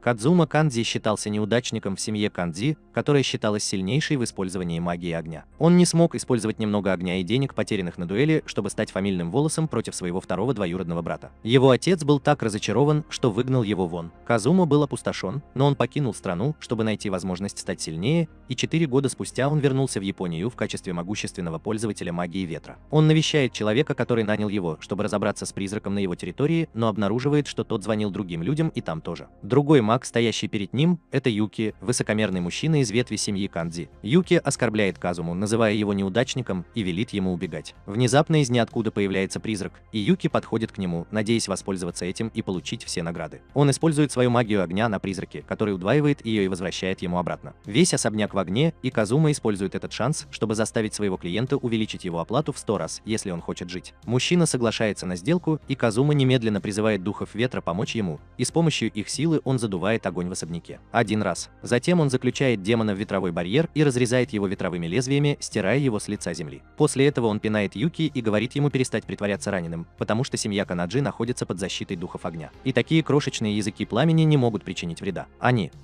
Кадзума Кандзи считался неудачником в семье Кандзи, которая считалась сильнейшей в использовании магии огня. Он не смог использовать немного огня и денег, потерянных на дуэли, чтобы стать фамильным волосом против своего второго двоюродного брата. Его отец был так разочарован, что выгнал его вон. Казума был опустошен, но он покинул страну, чтобы найти возможность стать сильнее, и 4 года спустя он вернулся в Японию в качестве могущественного пользователя магии ветра. Он навещает человека, который нанял его, чтобы разобраться с призраком на его территории, но обнаруживает, что тот звонил другим людям и там тоже. Другой маг, стоящий перед ним, это Юки, высокомерный мужчина из ветви семьи Кандзи. Юки оскорбляет Казуму, называя его неудачником, и велит ему убегать. Внезапно из ниоткуда появляется призрак, и Юки подходит к нему, надеясь воспользоваться этим и получить все награды. Он использует свою магию огня на призраке, который удваивает ее и возвращает ему обратно. Весь особняк в огне, и Казума использует этот шанс, чтобы заставить своего клиента увеличить его оплату в 100 раз, если он хочет жить. Мужчина соглашается на сделку, и Казума немедленно призывает духов ветра помочь ему, и с помощью их силы он задувает огонь в особняке. Один раз. Затем он заключает демона в ветровой барьер и разрезает его ветровыми лезвиями, стирая его с лица земли. После этого он пинает Юки и говорит ему перестать притворяться раненым, потому что семья Канаджи находится под защитой духов огня. И такие крошечные языки пламени не могут причинить вреда.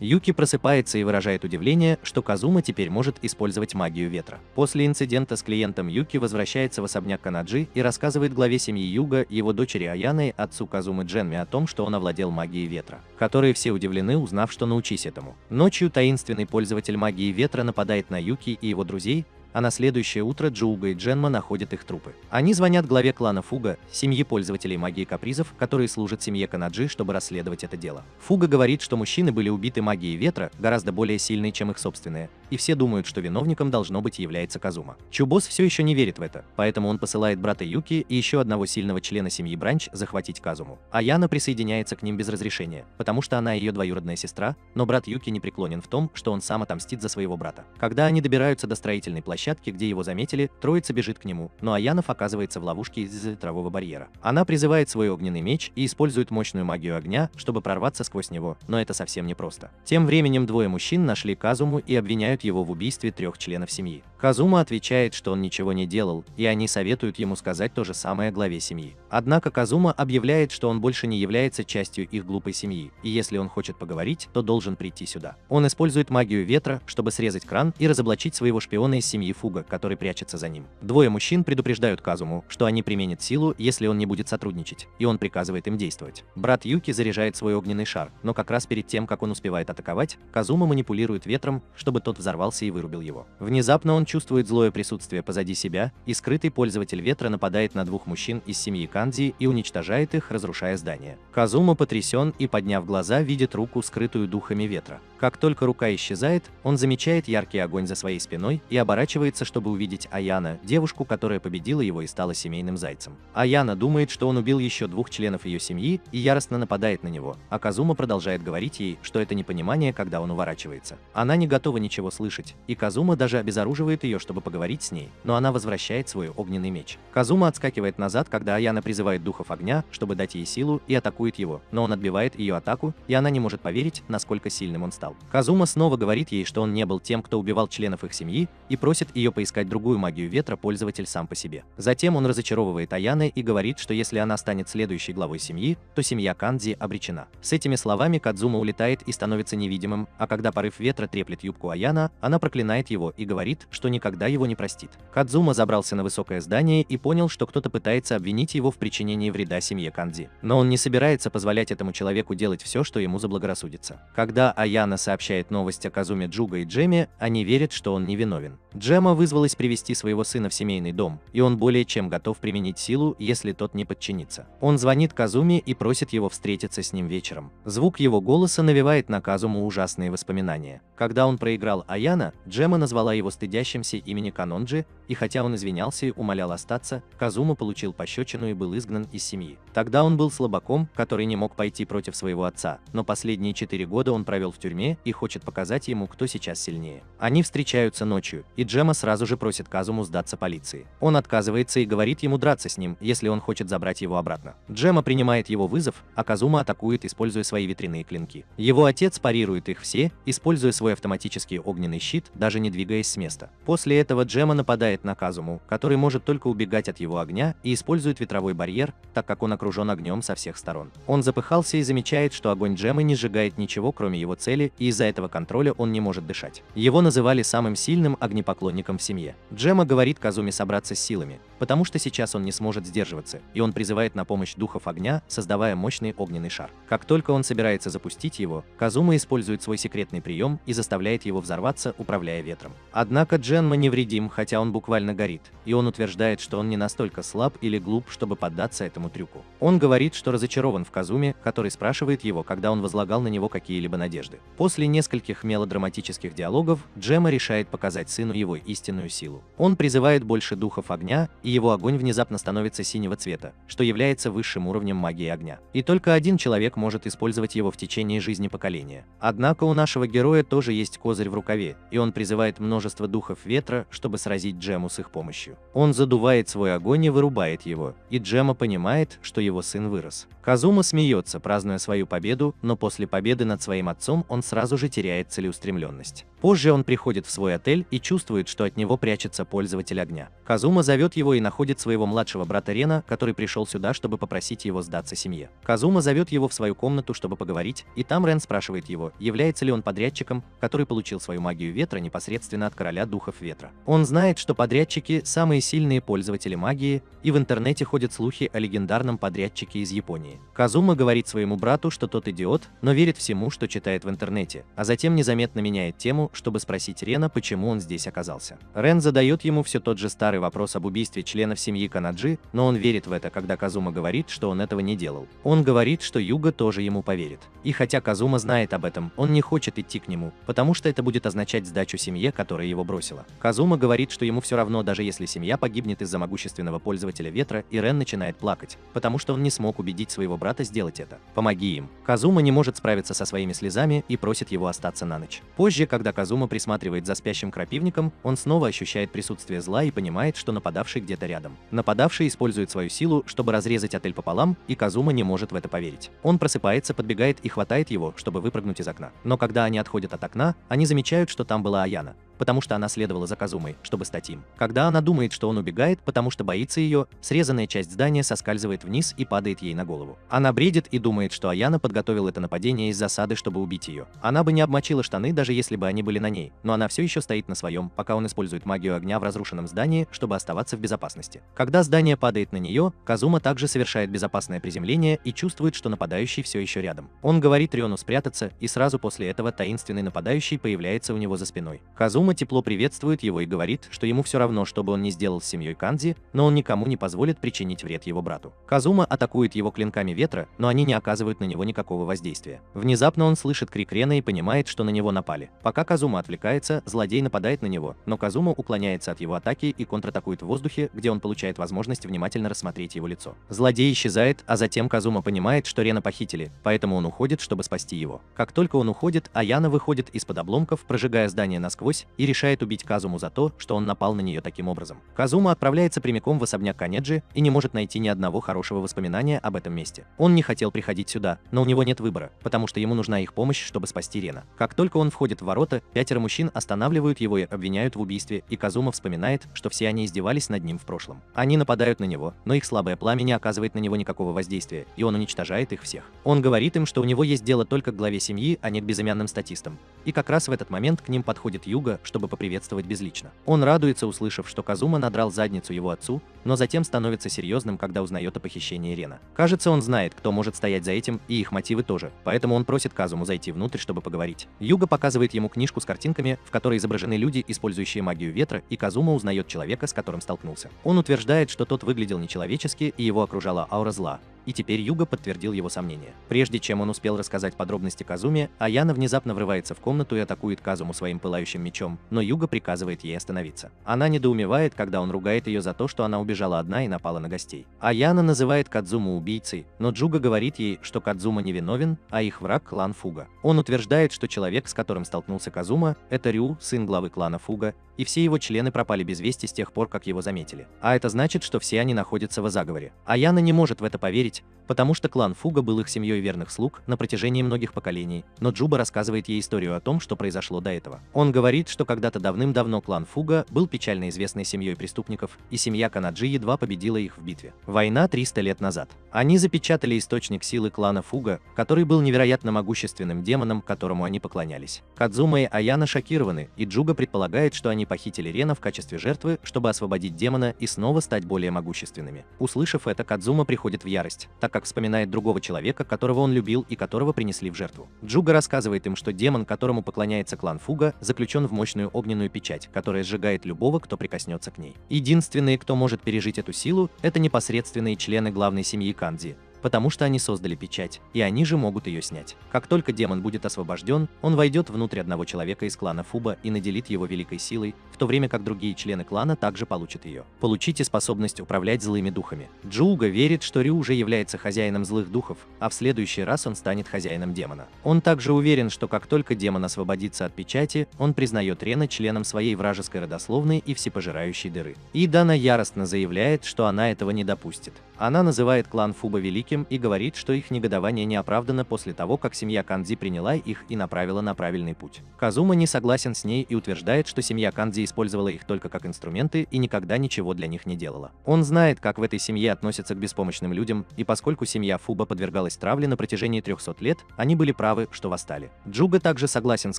Юки просыпается и выражает удивление, что Казума теперь может использовать магию ветра. После инцидента с клиентом Юки возвращается в особняк Канаджи и рассказывает главе семьи Юга, его дочери Аяны, отцу Казумы Дженми о том, что он овладел магией ветра, которые все удивлены, узнав, что научись этому. Ночью таинственный пользователь магии ветра нападает на Юки и его друзей, а на следующее утро Джууга и Дженма находят их трупы. Они звонят главе клана Фуга, семьи пользователей магии капризов, которые служат семье Канаджи, чтобы расследовать это дело. Фуга говорит, что мужчины были убиты магией ветра, гораздо более сильной, чем их собственные, и все думают, что виновником должно быть является Казума. Чубос все еще не верит в это, поэтому он посылает брата Юки и еще одного сильного члена семьи Бранч захватить Казуму. Аяна присоединяется к ним без разрешения, потому что она ее двоюродная сестра, но брат Юки не преклонен в том, что он сам отомстит за своего брата. Когда они добираются до строительной площадки, где его заметили, троица бежит к нему, но Аянов оказывается в ловушке из-за ветрового барьера. Она призывает свой огненный меч и использует мощную магию огня, чтобы прорваться сквозь него, но это совсем непросто. Тем временем двое мужчин нашли Казуму и обвиняют его в убийстве 3 членов семьи. Казума отвечает, что он ничего не делал, и они советуют ему сказать то же самое главе семьи. Однако Казума объявляет, что он больше не является частью их глупой семьи, и если он хочет поговорить, то должен прийти сюда. Он использует магию ветра, чтобы срезать кран и разоблачить своего шпиона из семьи Фуга, который прячется за ним. Двое мужчин предупреждают Казуму, что они применят силу, если он не будет сотрудничать, и он приказывает им действовать. Брат Юки заряжает свой огненный шар, но как раз перед тем, как он успевает атаковать, Казума манипулирует ветром, чтобы тот взорвался и вырубил его. Внезапно он чувствует злое присутствие позади себя, и скрытый пользователь ветра нападает на 2 мужчин из семьи Кандзи и уничтожает их, разрушая здание. Казума потрясен и, подняв глаза, видит руку, скрытую духами ветра. Как только рука исчезает, он замечает яркий огонь за своей спиной и оборачивается, чтобы увидеть Аяна, девушку, которая победила его и стала семейным зайцем. Аяна думает, что он убил еще 2 членов ее семьи и яростно нападает на него, а Казума продолжает говорить ей, что это непонимание, когда он уворачивается. Она не готова ничего слышать, и Казума даже обезоруживает ее, чтобы поговорить с ней, но она возвращает свой огненный меч. Казума отскакивает назад, когда Аяна призывает духов огня, чтобы дать ей силу, и атакует его, но он отбивает ее атаку, и она не может поверить, насколько сильным он стал. Казума снова говорит ей, что он не был тем, кто убивал членов их семьи, и просит ее поискать другую магию ветра, пользователь сам по себе. Затем он разочаровывает Аяны и говорит, что если она станет следующей главой семьи, то семья Кандзи обречена. С этими словами Кадзума улетает и становится невидимым, а когда порыв ветра треплет юбку Аяна, она проклинает его и говорит, что никогда его не простит. Кадзума забрался на высокое здание и понял, что кто-то пытается обвинить его в причинении вреда семье Кандзи. Но он не собирается позволять этому человеку делать все, что ему заблагорассудится. Когда Аяна сообщает новость о Казуме Джуга и Джеме, они верят, что он невиновен. Джема вызвалась привести своего сына в семейный дом, и он более чем готов применить силу, если тот не подчинится. Он звонит Казуме и просит его встретиться с ним вечером. Звук его голоса навевает на Казуму ужасные воспоминания. Когда он проиграл Аяна, Джема назвала его стыдящимся имени Канонджи, и хотя он извинялся и умолял остаться, Казума получил пощечину и был изгнан из семьи. Тогда он был слабаком, который не мог пойти против своего отца, но последние 4 года он провел в тюрьме и хочет показать ему, кто сейчас сильнее. Они встречаются ночью, и Джема сразу же просит Казуму сдаться полиции. Он отказывается и говорит ему драться с ним, если он хочет забрать его обратно. Джема принимает его вызов, а Казума атакует, используя свои ветряные клинки. Его отец парирует их все, используя свой автоматический огненный щит, даже не двигаясь с места. После этого Джема нападает на Казуму, который может только убегать от его огня и использует ветровой барьер, так как он окружен огнем со всех сторон. Он запыхался и замечает, что огонь Джемы не сжигает ничего, кроме его цели, и из-за этого контроля он не может дышать. Его называли самым сильным огнепоклонником в семье. Джема говорит Казуме собраться с силами, потому что сейчас он не сможет сдерживаться, и он призывает на помощь духов огня, создавая мощный огненный шар. Как только он собирается запустить его, Казума использует свой секретный прием и заставляет его взорваться, управляя ветром. Однако Дженма невредим, хотя он буквально горит, и он утверждает, что он не настолько слаб или глуп, чтобы поддаться этому трюку. Он говорит, что разочарован в Казуме, который спрашивает его, когда он возлагал на него какие-либо надежды. После нескольких мелодраматических диалогов Джема решает показать сыну его истинную силу. Он призывает больше духов огня, и его огонь внезапно становится синего цвета, что является высшим уровнем магии огня. И только один человек может использовать его в течение жизни поколения. Однако у нашего героя тоже есть козырь в рукаве, и он призывает множество духов ветра, чтобы сразить Джему с их помощью. Он задувает свой огонь и вырубает его, и Джема понимает, что его сын вырос. Казума смеется, празднуя свою победу, но после победы над своим отцом он сразу же теряет целеустремленность. Позже он приходит в свой отель и чувствует, что от него прячется пользователь огня. Казума зовет его и находит своего младшего брата Рена, который пришел сюда, чтобы попросить его сдаться семье. Казума зовет его в свою комнату, чтобы поговорить, и там Рен спрашивает его, является ли он подрядчиком, который получил свою магию ветра непосредственно от короля духов ветра. Он знает, что подрядчики – самые сильные пользователи магии, и в интернете ходят слухи о легендарном подрядчике из Японии. Казума говорит своему брату, что тот идиот, но верит всему, что читает в интернете, а затем незаметно меняет тему, чтобы спросить Рена, почему он здесь оказался. Рен задает ему все тот же старый вопрос об убийстве членов семьи Канаджи, но он верит в это, когда Казума говорит, что он этого не делал. Он говорит, что Юга тоже ему поверит. И хотя Казума знает об этом, он не хочет идти к нему, потому что это будет означать сдачу семье, которая его бросила. Казума говорит, что ему все равно, даже если семья погибнет из-за могущественного пользователя ветра, и Рен начинает плакать, потому что он не смог убедить своего брата сделать это. Помоги им. Казума не может справиться со своими слезами и просит его остаться на ночь. Позже, когда Казума присматривает за спящим крапивником, он снова ощущает присутствие зла и понимает, что нападавший где-то рядом. Нападавший использует свою силу, чтобы разрезать отель пополам, и Казума не может в это поверить. Он просыпается, подбегает и хватает его, чтобы выпрыгнуть из окна. Но когда они отходят от окна, они замечают, что там была Аяна, потому что она следовала за Казумой, чтобы стать им. Когда она думает, что он убегает, потому что боится ее, срезанная часть здания соскальзывает вниз и падает ей на голову. Она бредит и думает, что Аяна подготовила это нападение из засады, чтобы убить ее. Она бы не обмочила штаны, даже если бы они были на ней, но она все еще стоит на своем, пока он использует магию огня в разрушенном здании, чтобы оставаться в безопасности. Когда здание падает на нее, Казума также совершает безопасное приземление и чувствует, что нападающий все еще рядом. Он говорит Рёну спрятаться, и сразу после этого таинственный нападающий появляется у него за спиной. Казума тепло приветствует его и говорит, что ему все равно, что бы он ни сделал с семьей Кандзи, но он никому не позволит причинить вред его брату. Казума атакует его клинками ветра, но они не оказывают на него никакого воздействия. Внезапно он слышит крик Рена и понимает, что на него напали. Пока Казума отвлекается, злодей нападает на него, но Казума уклоняется от его атаки и контратакует в воздухе, где он получает возможность внимательно рассмотреть его лицо. Злодей исчезает, а затем Казума понимает, что Рена похитили, поэтому он уходит, чтобы спасти его. Как только он уходит, Аяна выходит из-под обломков, прожигая здание насквозь, и решает убить Казуму за то, что он напал на нее таким образом. Казума отправляется прямиком в особняк Канеджи и не может найти ни одного хорошего воспоминания об этом месте. Он не хотел приходить сюда, но у него нет выбора, потому что ему нужна их помощь, чтобы спасти Рена. Как только он входит в ворота, 5 мужчин останавливают его и обвиняют в убийстве, и Казума вспоминает, что все они издевались над ним в прошлом. Они нападают на него, но их слабое пламя не оказывает на него никакого воздействия, и он уничтожает их всех. Он говорит им, что у него есть дело только к главе семьи, а не к безымянным статистам. И как раз в этот момент к ним подходит Юга, чтобы поприветствовать безлично. Он радуется, услышав, что Казума надрал задницу его отцу, но затем становится серьезным, когда узнает о похищении Рена. Кажется, он знает, кто может стоять за этим, и их мотивы тоже, поэтому он просит Казуму зайти внутрь, чтобы поговорить. Юга показывает ему книжку с картинками, в которой изображены люди, использующие магию ветра, и Казума узнает человека, с которым столкнулся. Он утверждает, что тот выглядел нечеловечески, и его окружала аура зла. И теперь Юга подтвердил его сомнения. Прежде чем он успел рассказать подробности Казуме, Аяна внезапно врывается в комнату и атакует Казуму своим пылающим мечом, но Юга приказывает ей остановиться. Она недоумевает, когда он ругает ее за то, что она убежала одна и напала на гостей. Аяна называет Кадзуму убийцей, но Джуга говорит ей, что Кадзума невиновен, а их враг — клан Фуга. Он утверждает, что человек, с которым столкнулся Казума, это Рю, сын главы клана Фуга, и все его члены пропали без вести с тех пор, как его заметили. А это значит, что все они находятся в заговоре. Аяна не может в это поверить, поверить, потому что клан Фуга был их семьей верных слуг на протяжении многих поколений, но Джуба рассказывает ей историю о том, что произошло до этого. Он говорит, что когда-то давным-давно клан Фуга был печально известной семьей преступников, и семья Канаджи едва победила их в битве. Война 300 лет назад. Они запечатали источник силы клана Фуга, который был невероятно могущественным демоном, которому они поклонялись. Кадзума и Аяна шокированы, и Джуга предполагает, что они похитили Рена в качестве жертвы, чтобы освободить демона и снова стать более могущественными. Услышав это, Кадзума приходит в ярость, так как вспоминает другого человека, которого он любил и которого принесли в жертву. Джуга рассказывает им, что демон, которому поклоняется клан Фуга, заключен в мощную огненную печать, которая сжигает любого, кто прикоснется к ней. Единственные, кто может пережить эту силу, это непосредственные члены главной семьи Кандзи, потому что они создали печать, и они же могут ее снять. Как только демон будет освобожден, он войдет внутрь одного человека из клана Фуба и наделит его великой силой, в то время как другие члены клана также получат ее. Получите способность управлять злыми духами. Джуга верит, что Рю уже является хозяином злых духов, а в следующий раз он станет хозяином демона. Он также уверен, что как только демон освободится от печати, он признает Рена членом своей вражеской родословной и всепожирающей дыры. И Дана яростно заявляет, что она этого не допустит. Она называет клан Фуба великим и говорит, что их негодование не оправдано после того, как семья Кандзи приняла их и направила на правильный путь. Казума не согласен с ней и утверждает, что семья Кандзи использовала их только как инструменты и никогда ничего для них не делала. Он знает, как в этой семье относятся к беспомощным людям, и поскольку семья Фуба подвергалась травле на протяжении 300 лет, они были правы, что восстали. Джуга также согласен с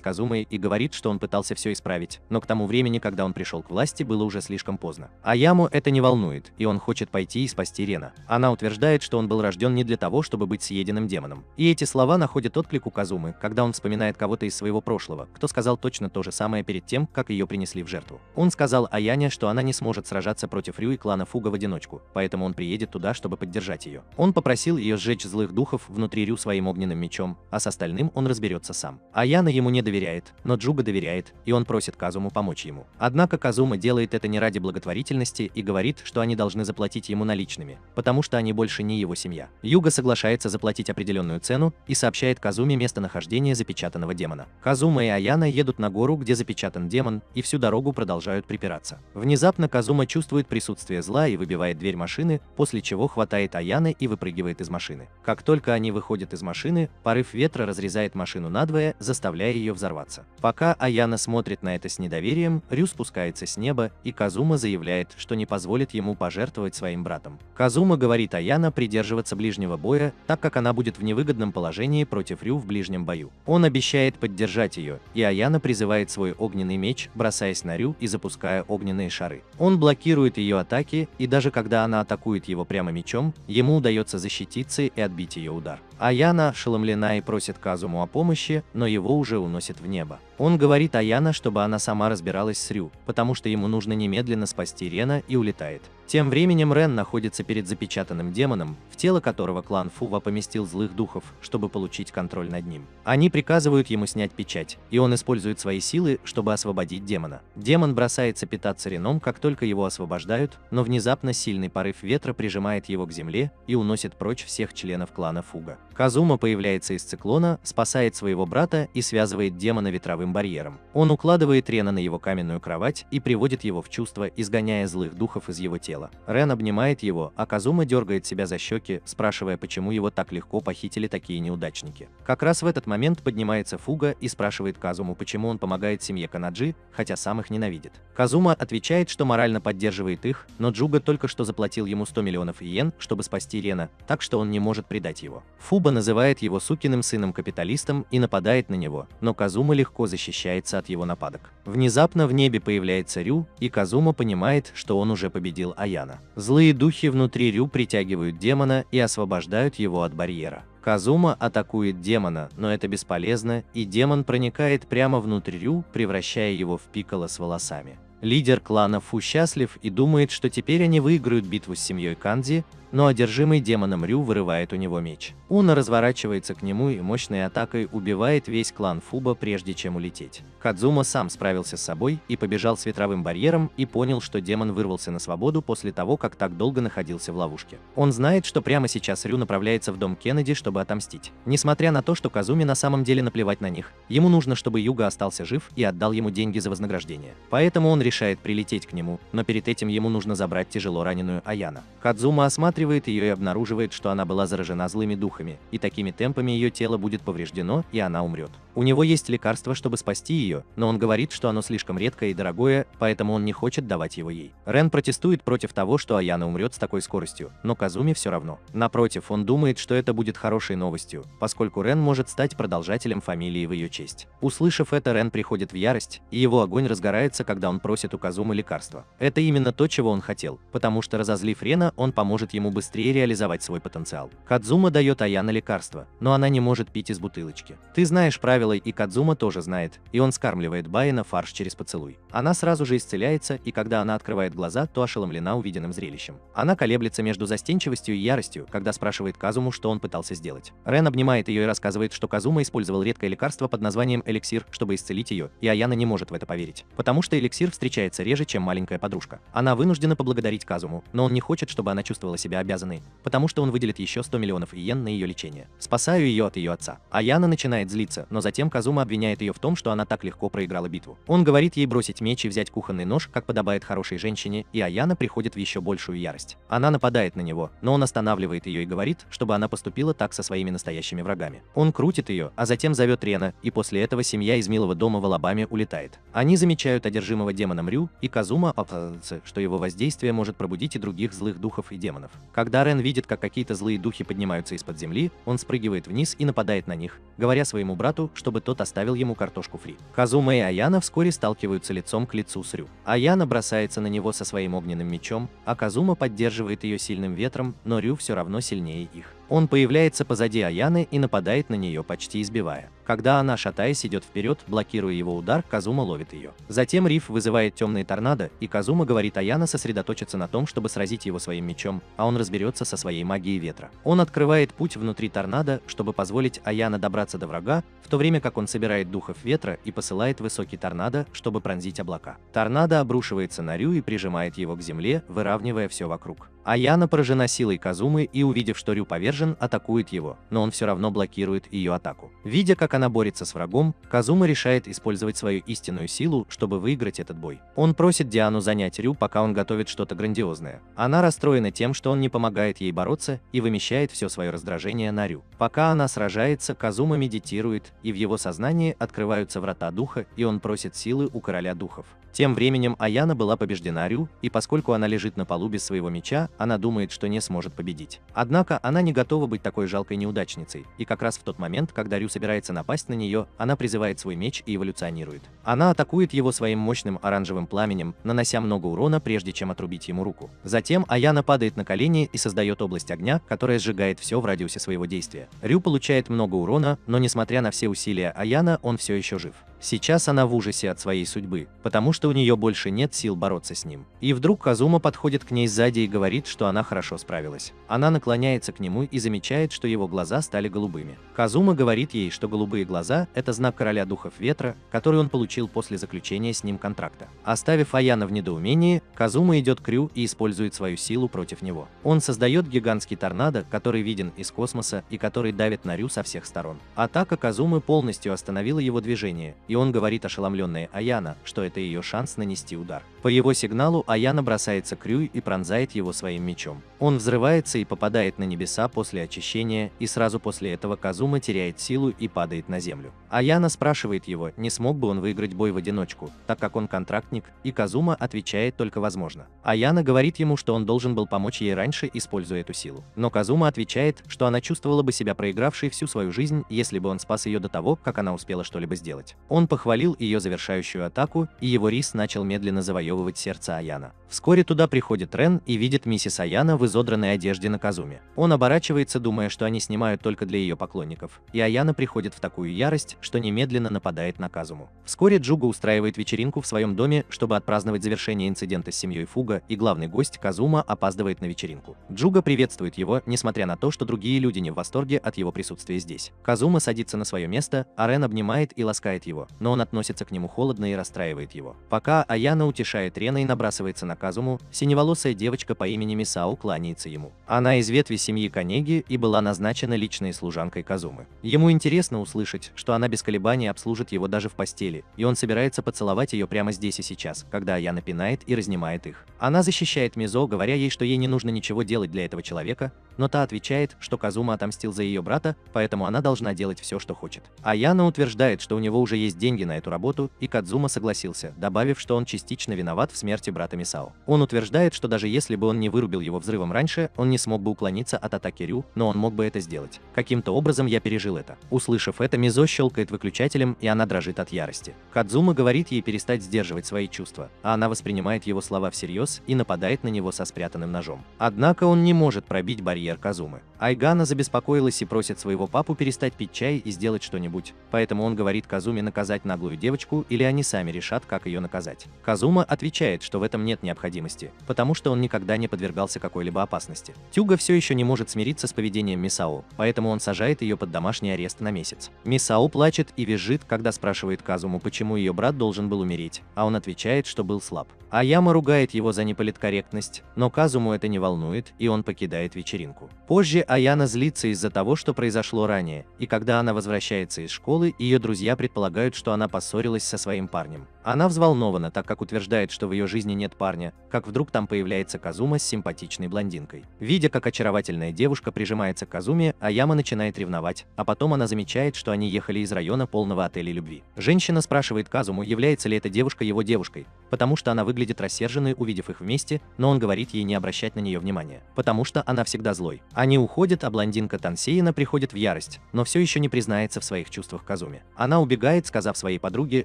Казумой и говорит, что он пытался все исправить, но к тому времени, когда он пришел к власти, было уже слишком поздно. Аяму это не волнует, и он хочет пойти и спасти Рена. Она утверждает, что он был рожден не для того, чтобы быть съеденным демоном. И эти слова находят отклик у Казумы, когда он вспоминает кого-то из своего прошлого, кто сказал точно то же самое перед тем, как ее принесли в жертву. Он сказал Аяне, что она не сможет сражаться против Рю и клана Фуга в одиночку, поэтому он приедет туда, чтобы поддержать ее. Он попросил ее сжечь злых духов внутри Рю своим огненным мечом, а с остальным он разберется сам. Аяна ему не доверяет, но Джуга доверяет, и он просит Казуму помочь ему. Однако Казума делает это не ради благотворительности и говорит, что они должны заплатить ему наличными, потому что они больше не его семья. Юга соглашается заплатить определенную цену и сообщает Казуме местонахождение запечатанного демона. Казума и Аяна едут на гору, где запечатан демон, и всю дорогу продолжают припираться. Внезапно Казума чувствует присутствие зла и выбивает дверь машины, после чего хватает Аяны и выпрыгивает из машины. Как только они выходят из машины, порыв ветра разрезает машину надвое, заставляя ее взорваться. Пока Аяна смотрит на это с недоверием, Рю спускается с неба, и Казума заявляет, что не позволит ему пожертвовать своим братом. Казума говорит Аяна придерживаться ближнего боя, так как она будет в невыгодном положении против Рю в ближнем бою. Он обещает поддержать ее, и Аяна призывает свой огненный меч, бросаясь на Рю и запуская огненные шары. Он блокирует ее атаки, и даже когда она атакует его прямо мечом, ему удается защититься и отбить ее удар. Аяна ошеломлена и просит Казуму о помощи, но его уже уносит в небо. Он говорит Аяна, чтобы она сама разбиралась с Рю, потому что ему нужно немедленно спасти Рена, и улетает. Тем временем Рен находится перед запечатанным демоном, в тело которого клан Фува поместил злых духов, чтобы получить контроль над ним. Они приказывают ему снять печать, и он использует свои силы, чтобы освободить демона. Демон бросается питаться Реном, как только его освобождают, но внезапно сильный порыв ветра прижимает его к земле и уносит прочь всех членов клана Фуга. Казума появляется из циклона, спасает своего брата и связывает демона ветровым барьером. Он укладывает Рена на его каменную кровать и приводит его в чувство, изгоняя злых духов из его тела. Рен обнимает его, а Казума дергает себя за щеки, спрашивая, почему его так легко похитили такие неудачники. Как раз в этот момент поднимается Фуга и спрашивает Казуму, почему он помогает семье Канаджи, хотя сам их ненавидит. Казума отвечает, что морально поддерживает их, но Джуга только что заплатил ему 100 миллионов иен, чтобы спасти Рена, так что он не может предать его. Фуба называет его сукиным сыном-капиталистом и нападает на него, но Казума легко защищается от его нападок. Внезапно в небе появляется Рю, и Казума понимает, что он уже победил Аяна. Злые духи внутри Рю притягивают демона и освобождают его от барьера. Казума атакует демона, но это бесполезно, и демон проникает прямо внутрь Рю, превращая его в Пикколо с волосами. Лидер клана Фу счастлив и думает, что теперь они выиграют битву с семьей Кандзи, но одержимый демоном Рю вырывает у него меч. Уна разворачивается к нему и мощной атакой убивает весь клан Фуба, прежде чем улететь. Кадзума сам справился с собой и побежал с ветровым барьером и понял, что демон вырвался на свободу после того, как так долго находился в ловушке. Он знает, что прямо сейчас Рю направляется в дом Кеннеди, чтобы отомстить. Несмотря на то, что Казуме на самом деле наплевать на них, ему нужно, чтобы Юга остался жив и отдал ему деньги за вознаграждение. Поэтому он решает прилететь к нему, но перед этим ему нужно забрать тяжело раненую Аяна. Кадзума осматривает осматривает ее и обнаруживает, что она была заражена злыми духами, и такими темпами ее тело будет повреждено, и она умрет. У него есть лекарство, чтобы спасти ее, но он говорит, что оно слишком редкое и дорогое, поэтому он не хочет давать его ей. Рен протестует против того, что Аяна умрет с такой скоростью, но Казуми все равно. Напротив, он думает, что это будет хорошей новостью, поскольку Рен может стать продолжателем фамилии в ее честь. Услышав это, Рен приходит в ярость, и его огонь разгорается, когда он просит у Казумы лекарства. Это именно то, чего он хотел, потому что, разозлив Рена, он поможет ему быстрее реализовать свой потенциал. Кадзума дает Аяна лекарство, но она не может пить из бутылочки. Ты знаешь правила, и Кадзума тоже знает, и он скармливает Баина фарш через поцелуй. Она сразу же исцеляется, и когда она открывает глаза, то ошеломлена увиденным зрелищем. Она колеблется между застенчивостью и яростью, когда спрашивает Казуму, что он пытался сделать. Рен обнимает ее и рассказывает, что Казума использовал редкое лекарство под названием эликсир, чтобы исцелить ее, и Аяна не может в это поверить, потому что эликсир встречается реже, чем маленькая подружка. Она вынуждена поблагодарить Казуму, но он не хочет, чтобы она чувствовала себя обязанной, потому что он выделит еще 100 миллионов иен на ее лечение. Спасаю ее от ее отца. Аяна начинает злиться, но затем Казума обвиняет ее в том, что она так легко проиграла битву. Он говорит ей бросить меч и взять кухонный нож, как подобает хорошей женщине, и Аяна приходит в еще большую ярость. Она нападает на него, но он останавливает ее и говорит, чтобы она поступила так со своими настоящими врагами. Он крутит ее, а затем зовет Рена, и после этого семья из милого дома в Алабаме улетает. Они замечают одержимого демоном Рю, и Казума опасается, что его воздействие может пробудить и других злых духов и демонов. Когда Рен видит, как какие-то злые духи поднимаются из-под земли, он спрыгивает вниз и нападает на них, говоря своему брату, чтобы тот оставил ему картошку фри. Казума и Аяна вскоре сталкиваются лицом к лицу с Рю. Аяна бросается на него со своим огненным мечом, а Казума поддерживает ее сильным ветром, но Рю все равно сильнее их. Он появляется позади Аяны и нападает на нее, почти избивая. Когда она, шатаясь, идет вперед, блокируя его удар, Казума ловит ее. Затем Риф вызывает темные торнадо, и Казума говорит Аяна сосредоточиться на том, чтобы сразить его своим мечом, а он разберется со своей магией ветра. Он открывает путь внутри торнадо, чтобы позволить Аяна добраться до врага, в то время как он собирает духов ветра и посылает высокий торнадо, чтобы пронзить облака. Торнадо обрушивается на Рю и прижимает его к земле, выравнивая все вокруг. Аяна поражена силой Казумы и, увидев, что Рю повержен, атакует его, но он все равно блокирует ее атаку. Видя, как она борется с врагом, Казума решает использовать свою истинную силу, чтобы выиграть этот бой. Он просит Диану занять Рю, пока он готовит что-то грандиозное. Она расстроена тем, что он не помогает ей бороться, и вымещает все свое раздражение на Рю. Пока она сражается, Казума медитирует, и в его сознании открываются врата духа, и он просит силы у короля духов. Тем временем Аяна была побеждена Рю, и поскольку она лежит на полу без своего меча, она думает, что не сможет победить. Однако она не готова быть такой жалкой неудачницей, и как раз в тот момент, когда Рю собирается напасть на нее, она призывает свой меч и эволюционирует. Она атакует его своим мощным оранжевым пламенем, нанося много урона, прежде чем отрубить ему руку. Затем Аяна падает на колени и создает область огня, которая сжигает все в радиусе своего действия. Рю получает много урона, но несмотря на все усилия Аяна, он все еще жив. Сейчас она в ужасе от своей судьбы, потому что у нее больше нет сил бороться с ним. И вдруг Казума подходит к ней сзади и говорит, что она хорошо справилась. Она наклоняется к нему и замечает, что его глаза стали голубыми. Казума говорит ей, что голубые глаза – это знак короля духов ветра, который он получил после заключения с ним контракта. Оставив Аяна в недоумении, Казума идет к Рю и использует свою силу против него. Он создает гигантский торнадо, который виден из космоса и который давит на Рю со всех сторон. Атака Казумы полностью остановила его движение, и он говорит ошеломленной Аяна, что это ее шанс нанести удар. По его сигналу Аяна бросается к Рю и пронзает его своим мечом. Он взрывается и попадает на небеса после очищения, и сразу после этого Казума теряет силу и падает на землю. Аяна спрашивает его, не смог бы он выиграть бой в одиночку, так как он контрактник, и Казума отвечает только возможно. Аяна говорит ему, что он должен был помочь ей раньше, используя эту силу. Но Казума отвечает, что она чувствовала бы себя проигравшей всю свою жизнь, если бы он спас ее до того, как она успела что-либо сделать. Он похвалил ее завершающую атаку, и его рис начал медленно завоевывать сердце Аяна. Вскоре туда приходит Рен и видит миссис Аяна в изодранной одежде на Казуме. Он оборачивается, думая, что они снимают только для ее поклонников, и Аяна приходит в такую ярость, что немедленно нападает на Казуму. Вскоре Джуга устраивает вечеринку в своем доме, чтобы отпраздновать завершение инцидента с семьей Фуга, и главный гость Казума опаздывает на вечеринку. Джуга приветствует его, несмотря на то, что другие люди не в восторге от его присутствия здесь. Казума садится на свое место, а Рен обнимает и ласкает его, его, но он относится к нему холодно и расстраивает его. Пока Аяна утешает Рена и набрасывается на Казуму, синеволосая девочка по имени Мисао кланяется ему. Она из ветви семьи Канеги и была назначена личной служанкой Казумы. Ему интересно услышать, что она без колебаний обслужит его даже в постели, и он собирается поцеловать ее прямо здесь и сейчас, когда Аяна пинает и разнимает их. Она защищает Мизо, говоря ей, что ей не нужно ничего делать для этого человека, но та отвечает, что Казума отомстил за ее брата, поэтому она должна делать все, что хочет. Аяна утверждает, что у него уже есть деньги на эту работу, и Кадзума согласился, добавив, что он частично виноват в смерти брата Мисао. Он утверждает, что даже если бы он не вырубил его взрывом раньше, он не смог бы уклониться от атаки Рю, но он мог бы это сделать. Каким-то образом я пережил это. Услышав это, Мизо щелкает выключателем, и она дрожит от ярости. Кадзума говорит ей перестать сдерживать свои чувства, а она воспринимает его слова всерьез и нападает на него со спрятанным ножом. Однако он не может пробить барьер Казумы. Айгана забеспокоилась и просит своего папу перестать пить чай и сделать что-нибудь, поэтому он говорит Казуме наказать наглую девочку, или они сами решат, как ее наказать. Казума отвечает, что в этом нет необходимости, потому что он никогда не подвергался какой-либо опасности. Тюга все еще не может смириться с поведением Мисао, поэтому он сажает ее под домашний арест на месяц. Мисао плачет и визжит, когда спрашивает Казуму, почему ее брат должен был умереть, а он отвечает, что был слаб. Аяма ругает его за неполиткорректность, но Казуму это не волнует, и он покидает вечеринку. Позже Аяна злится из-за того, что произошло ранее, и когда она возвращается из школы, ее друзья предполагают, что она поссорилась со своим парнем. Она взволнована, так как утверждает, что в ее жизни нет парня, как вдруг там появляется Казума с симпатичной блондинкой. Видя, как очаровательная девушка прижимается к Казуме, Аяма начинает ревновать, а потом она замечает, что они ехали из района полного отелей любви. Женщина спрашивает Казуму, является ли эта девушка его девушкой, потому что она выглядит рассерженной, увидев их вместе, но он говорит ей не обращать на нее внимания, потому что она всегда злой. Они уходят, а блондинка Тансеина приходит в ярость, но все еще не признается в своих чувствах к Казуме. Она убегает, сказав своей подруге,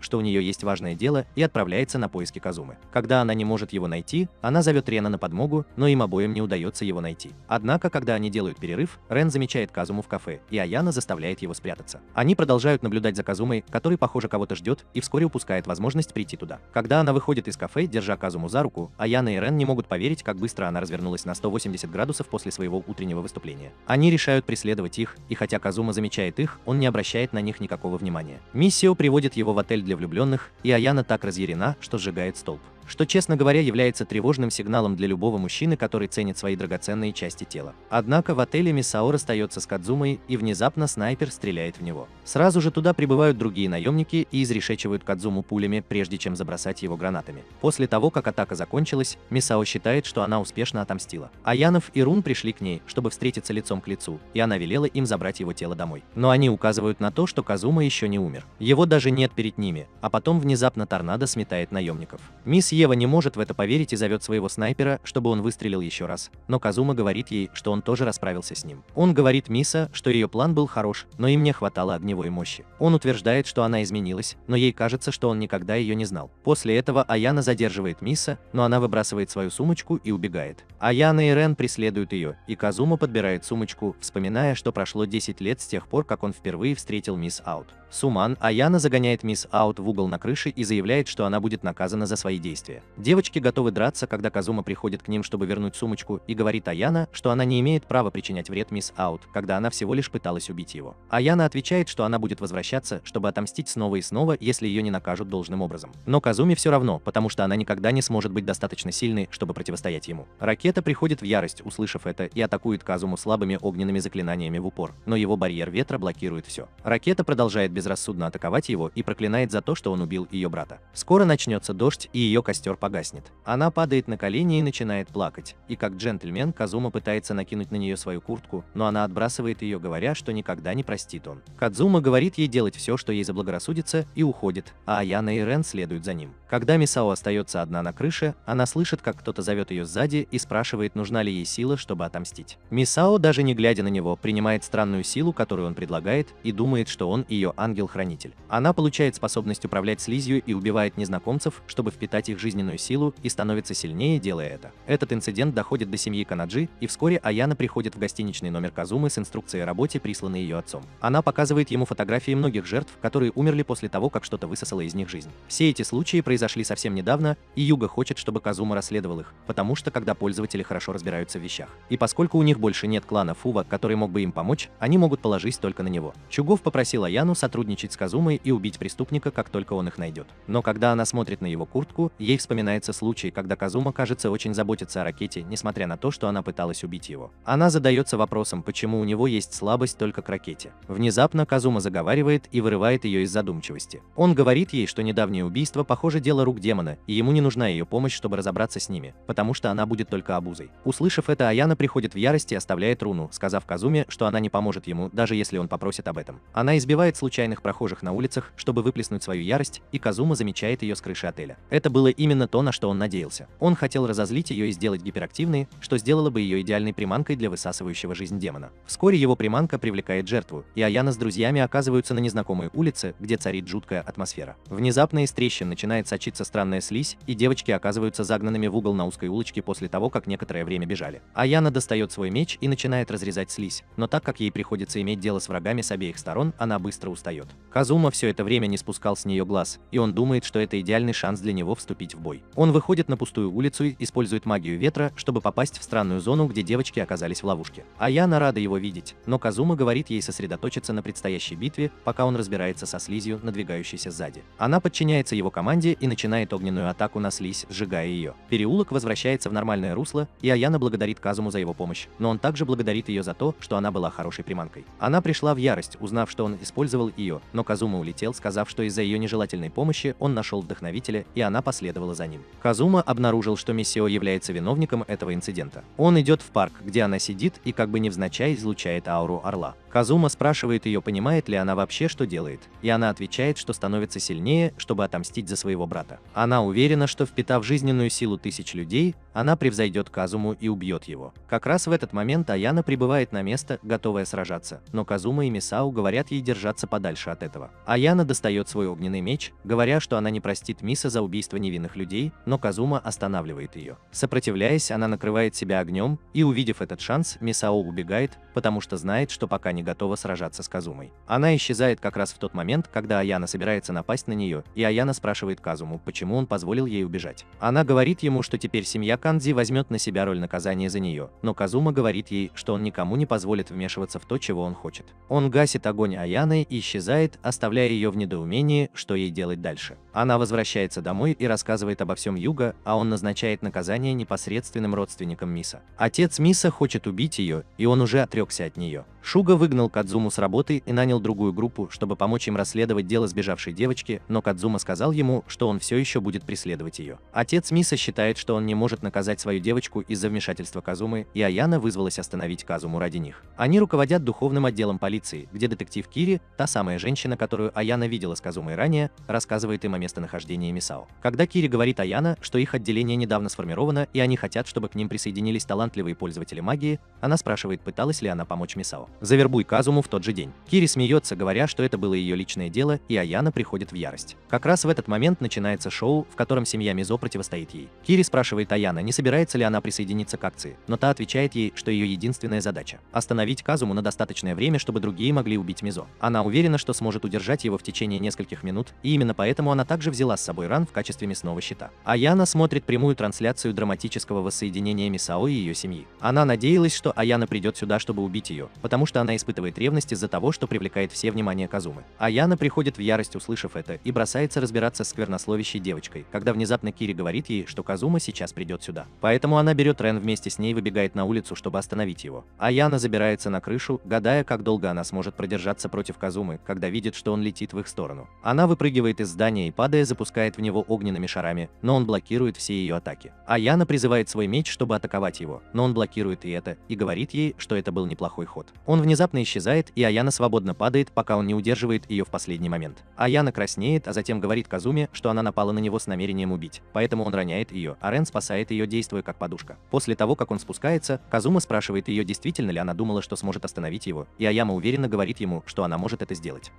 что у нее есть важное дело, и отправляется на поиски Казумы. Когда она не может его найти, она зовет Рена на подмогу, но им обоим не удается его найти. Однако, когда они делают перерыв, Рен замечает Казуму в кафе, и Аяна заставляет его спрятаться. Они продолжают наблюдать за Казумой, который, похоже, кого-то ждет, и вскоре упускает возможность прийти туда. Когда она выходит из кафе, держа Казуму за руку, Аяна и Рен не могут поверить, как быстро она развернулась на 180 градусов после своего утреннего выступления. Они решают преследовать их, и хотя Казума замечает их, он не обращает на них никакого внимания. Миссио приводит его в отель для влюбленных, и Аяна так разъярена, что сжигает столб. Что, честно говоря, является тревожным сигналом для любого мужчины, который ценит свои драгоценные части тела. Однако в отеле Мисао расстается с Кадзумой, и внезапно снайпер стреляет в него. Сразу же туда прибывают другие наемники и изрешечивают Кадзуму пулями, прежде чем забросать его гранатами. После того, как атака закончилась, Мисао считает, что она успешно отомстила. Аянов и Рун пришли к ней, чтобы встретиться лицом к лицу, и она велела им забрать его тело домой. Но они указывают на то, что Казума еще не умер. Его даже нет перед ними, а потом внезапно торнадо сметает наемников. Мисс Ева не может в это поверить и зовет своего снайпера, чтобы он выстрелил еще раз, но Казума говорит ей, что он тоже расправился с ним. Он говорит Миса, что ее план был хорош, но им не хватало огневой мощи. Он утверждает, что она изменилась, но ей кажется, что он никогда ее не знал. После этого Аяна задерживает Миса, но она выбрасывает свою сумочку и убегает. Аяна и Рен преследуют ее, и Казума подбирает сумочку, вспоминая, что прошло 10 лет с тех пор, как он впервые встретил мисс Аут. Суман, Аяна загоняет мисс Аут в угол на крыше и заявляет, что она будет наказана за свои действия. Девочки готовы драться, когда Казума приходит к ним, чтобы вернуть сумочку, и говорит Аяна, что она не имеет права причинять вред мисс Аут, когда она всего лишь пыталась убить его. Аяна отвечает, что она будет возвращаться, чтобы отомстить снова и снова, если ее не накажут должным образом. Но Казуме все равно, потому что она никогда не сможет быть достаточно сильной, чтобы противостоять ему. Ракета приходит в ярость, услышав это, и атакует Казуму слабыми огненными заклинаниями в упор, но его барьер ветра блокирует все. Ракета продолжает безрассудно атаковать его и проклинает за то, что он убил ее брата. Скоро начнется дождь, и ее костер погаснет. Она падает на колени и начинает плакать, и как джентльмен Казума пытается накинуть на нее свою куртку, но она отбрасывает ее, говоря, что никогда не простит он. Кадзума говорит ей делать все, что ей заблагорассудится, и уходит, а Аяна и Рен следуют за ним. Когда Мисао остается одна на крыше, она слышит, как кто-то зовет ее сзади и спрашивает, нужна ли ей сила, чтобы отомстить. Мисао, даже не глядя на него, принимает странную силу, которую он предлагает, и думает, что он ее ангел-хранитель. Она получает способность управлять слизью и убивает незнакомцев, чтобы впитать их жизненную силу, и становится сильнее, делая это. Этот инцидент доходит до семьи Канаджи, и вскоре Аяна приходит в гостиничный номер Казумы с инструкцией о работе, присланной ее отцом. Она показывает ему фотографии многих жертв, которые умерли после того, как что-то высосало из них жизнь. Все эти случаи произошли совсем недавно, и Юга хочет, чтобы Казума расследовал их, потому что когда пользователи хорошо разбираются в вещах. И поскольку у них больше нет клана Фува, который мог бы им помочь, они могут положить только на него. Чугов попросил Аяну сотрудничать сотрудничать с Казумой и убить преступника, как только он их найдет. Но когда она смотрит на его куртку, ей вспоминается случай, когда Казума, кажется, очень заботится о Ракете, несмотря на то, что она пыталась убить его. Она задается вопросом, почему у него есть слабость только к Ракете. Внезапно Казума заговаривает и вырывает ее из задумчивости. Он говорит ей, что недавнее убийство, похоже, дело рук демона, и ему не нужна ее помощь, чтобы разобраться с ними, потому что она будет только обузой. Услышав это, Аяна приходит в ярость и оставляет руну, сказав Казуме, что она не поможет ему, даже если он попросит об этом. Она избивает случайных прохожих на улицах, чтобы выплеснуть свою ярость, и Казума замечает ее с крыши отеля. Это было именно то, на что он надеялся. Он хотел разозлить ее и сделать гиперактивной, что сделало бы ее идеальной приманкой для высасывающего жизнь демона. Вскоре его приманка привлекает жертву, и Аяна с друзьями оказываются на незнакомой улице, где царит жуткая атмосфера. Внезапно из трещин начинает сочиться странная слизь, и девочки оказываются загнанными в угол на узкой улочке после того, как некоторое время бежали. Аяна достает свой меч и начинает разрезать слизь, но так как ей приходится иметь дело с врагами с обеих сторон, она быстро устает. Казума все это время не спускал с нее глаз, и он думает, что это идеальный шанс для него вступить в бой. Он выходит на пустую улицу и использует магию ветра, чтобы попасть в странную зону, где девочки оказались в ловушке. Аяна рада его видеть, но Казума говорит ей сосредоточиться на предстоящей битве, пока он разбирается со слизью, надвигающейся сзади. Она подчиняется его команде и начинает огненную атаку на слизь, сжигая ее. Переулок возвращается в нормальное русло, и Аяна благодарит Казуму за его помощь, но он также благодарит ее за то, что она была хорошей приманкой. Она пришла в ярость, узнав, что он использовал ее, но Казума улетел, сказав, что из-за ее нежелательной помощи он нашел вдохновителя, и она последовала за ним. Казума обнаружил, что Мисио является виновником этого инцидента. Он идет в парк, где она сидит и как бы невзначай излучает ауру орла. Казума спрашивает ее, понимает ли она вообще, что делает, и она отвечает, что становится сильнее, чтобы отомстить за своего брата. Она уверена, что впитав жизненную силу тысяч людей, она превзойдет Казуму и убьет его. Как раз в этот момент Аяна прибывает на место, готовая сражаться, но Казума и Мисао говорят ей держаться подальше от этого. Аяна достает свой огненный меч, говоря, что она не простит Миса за убийство невинных людей, но Казума останавливает ее. Сопротивляясь, она накрывает себя огнем, и увидев этот шанс, Мисао убегает, потому что знает, что пока не готова сражаться с Казумой. Она исчезает как раз в тот момент, когда Аяна собирается напасть на нее, и Аяна спрашивает Казуму, почему он позволил ей убежать. Она говорит ему, что теперь семья Кандзи возьмет на себя роль наказания за нее, но Казума говорит ей, что он никому не позволит вмешиваться в то, чего он хочет. Он гасит огонь Аяны и исчезает, оставляя ее в недоумении, что ей делать дальше. Она возвращается домой и рассказывает обо всем Юга, а он назначает наказание непосредственным родственникам Миса. Отец Миса хочет убить ее, и он уже отрекся от нее. Шуга выгнал Кадзуму с работы и нанял другую группу, чтобы помочь им расследовать дело сбежавшей девочки, но Кадзума сказал ему, что он все еще будет преследовать ее. Отец Миса считает, что он не может наказать свою девочку из-за вмешательства Казумы, и Аяна вызвалась остановить Казуму ради них. Они руководят духовным отделом полиции, где детектив Кири, та самая женщина, которую Аяна видела с Казумой ранее, рассказывает им о местонахождении Мисао. Когда Кири говорит Аяна, что их отделение недавно сформировано и они хотят, чтобы к ним присоединились талантливые пользователи магии, она спрашивает, пыталась ли она помочь Мисао. Завербуй Казуму в тот же день. Кири смеется, говоря, что это было ее личное дело, и Аяна приходит в ярость. Как раз в этот момент начинается шоу, в котором семья Мизо противостоит ей. Кири спрашивает Аяна, не собирается ли она присоединиться к акции, но та отвечает ей, что ее единственная задача – остановить Казуму на достаточное время, чтобы другие могли убить Мизо. Она уверена, что сможет удержать его в течение нескольких минут, и именно поэтому она также взяла с собой Ран в качестве мясного щита. Аяна смотрит прямую трансляцию драматического воссоединения Мисао и ее семьи. Она надеялась, что Аяна придет сюда, чтобы убить ее, потому что она испытывает ревность из-за того, что привлекает все внимание Казумы. Аяна приходит в ярость, услышав это, и бросается разбираться с сквернословящей девочкой, когда внезапно Кири говорит ей, что Казума сейчас придет сюда. Поэтому она берет Рен вместе с ней и выбегает на улицу, чтобы остановить его. Аяна забирается на крышу, гадая, как долго она сможет продержаться против Казумы, когда видит, что он летит в их сторону. Она выпрыгивает из здания и, падая, запускает в него огненными шарами, но он блокирует все ее атаки. Аяна призывает свой меч, чтобы атаковать его, но он блокирует и это, и говорит ей, что это был неплохой ход. Он внезапно исчезает, и Аяна свободно падает, пока он не удерживает ее в последний момент. Аяна краснеет, а затем говорит Казуме, что она напала на него с намерением убить, поэтому он роняет ее, а Рен спасает ее, действуя как подушка. После того, как он спускается, Казума спрашивает ее, действительно ли она думала, что сможет остановить его, и Аяма уверенно говорит ему, что она может это сделать.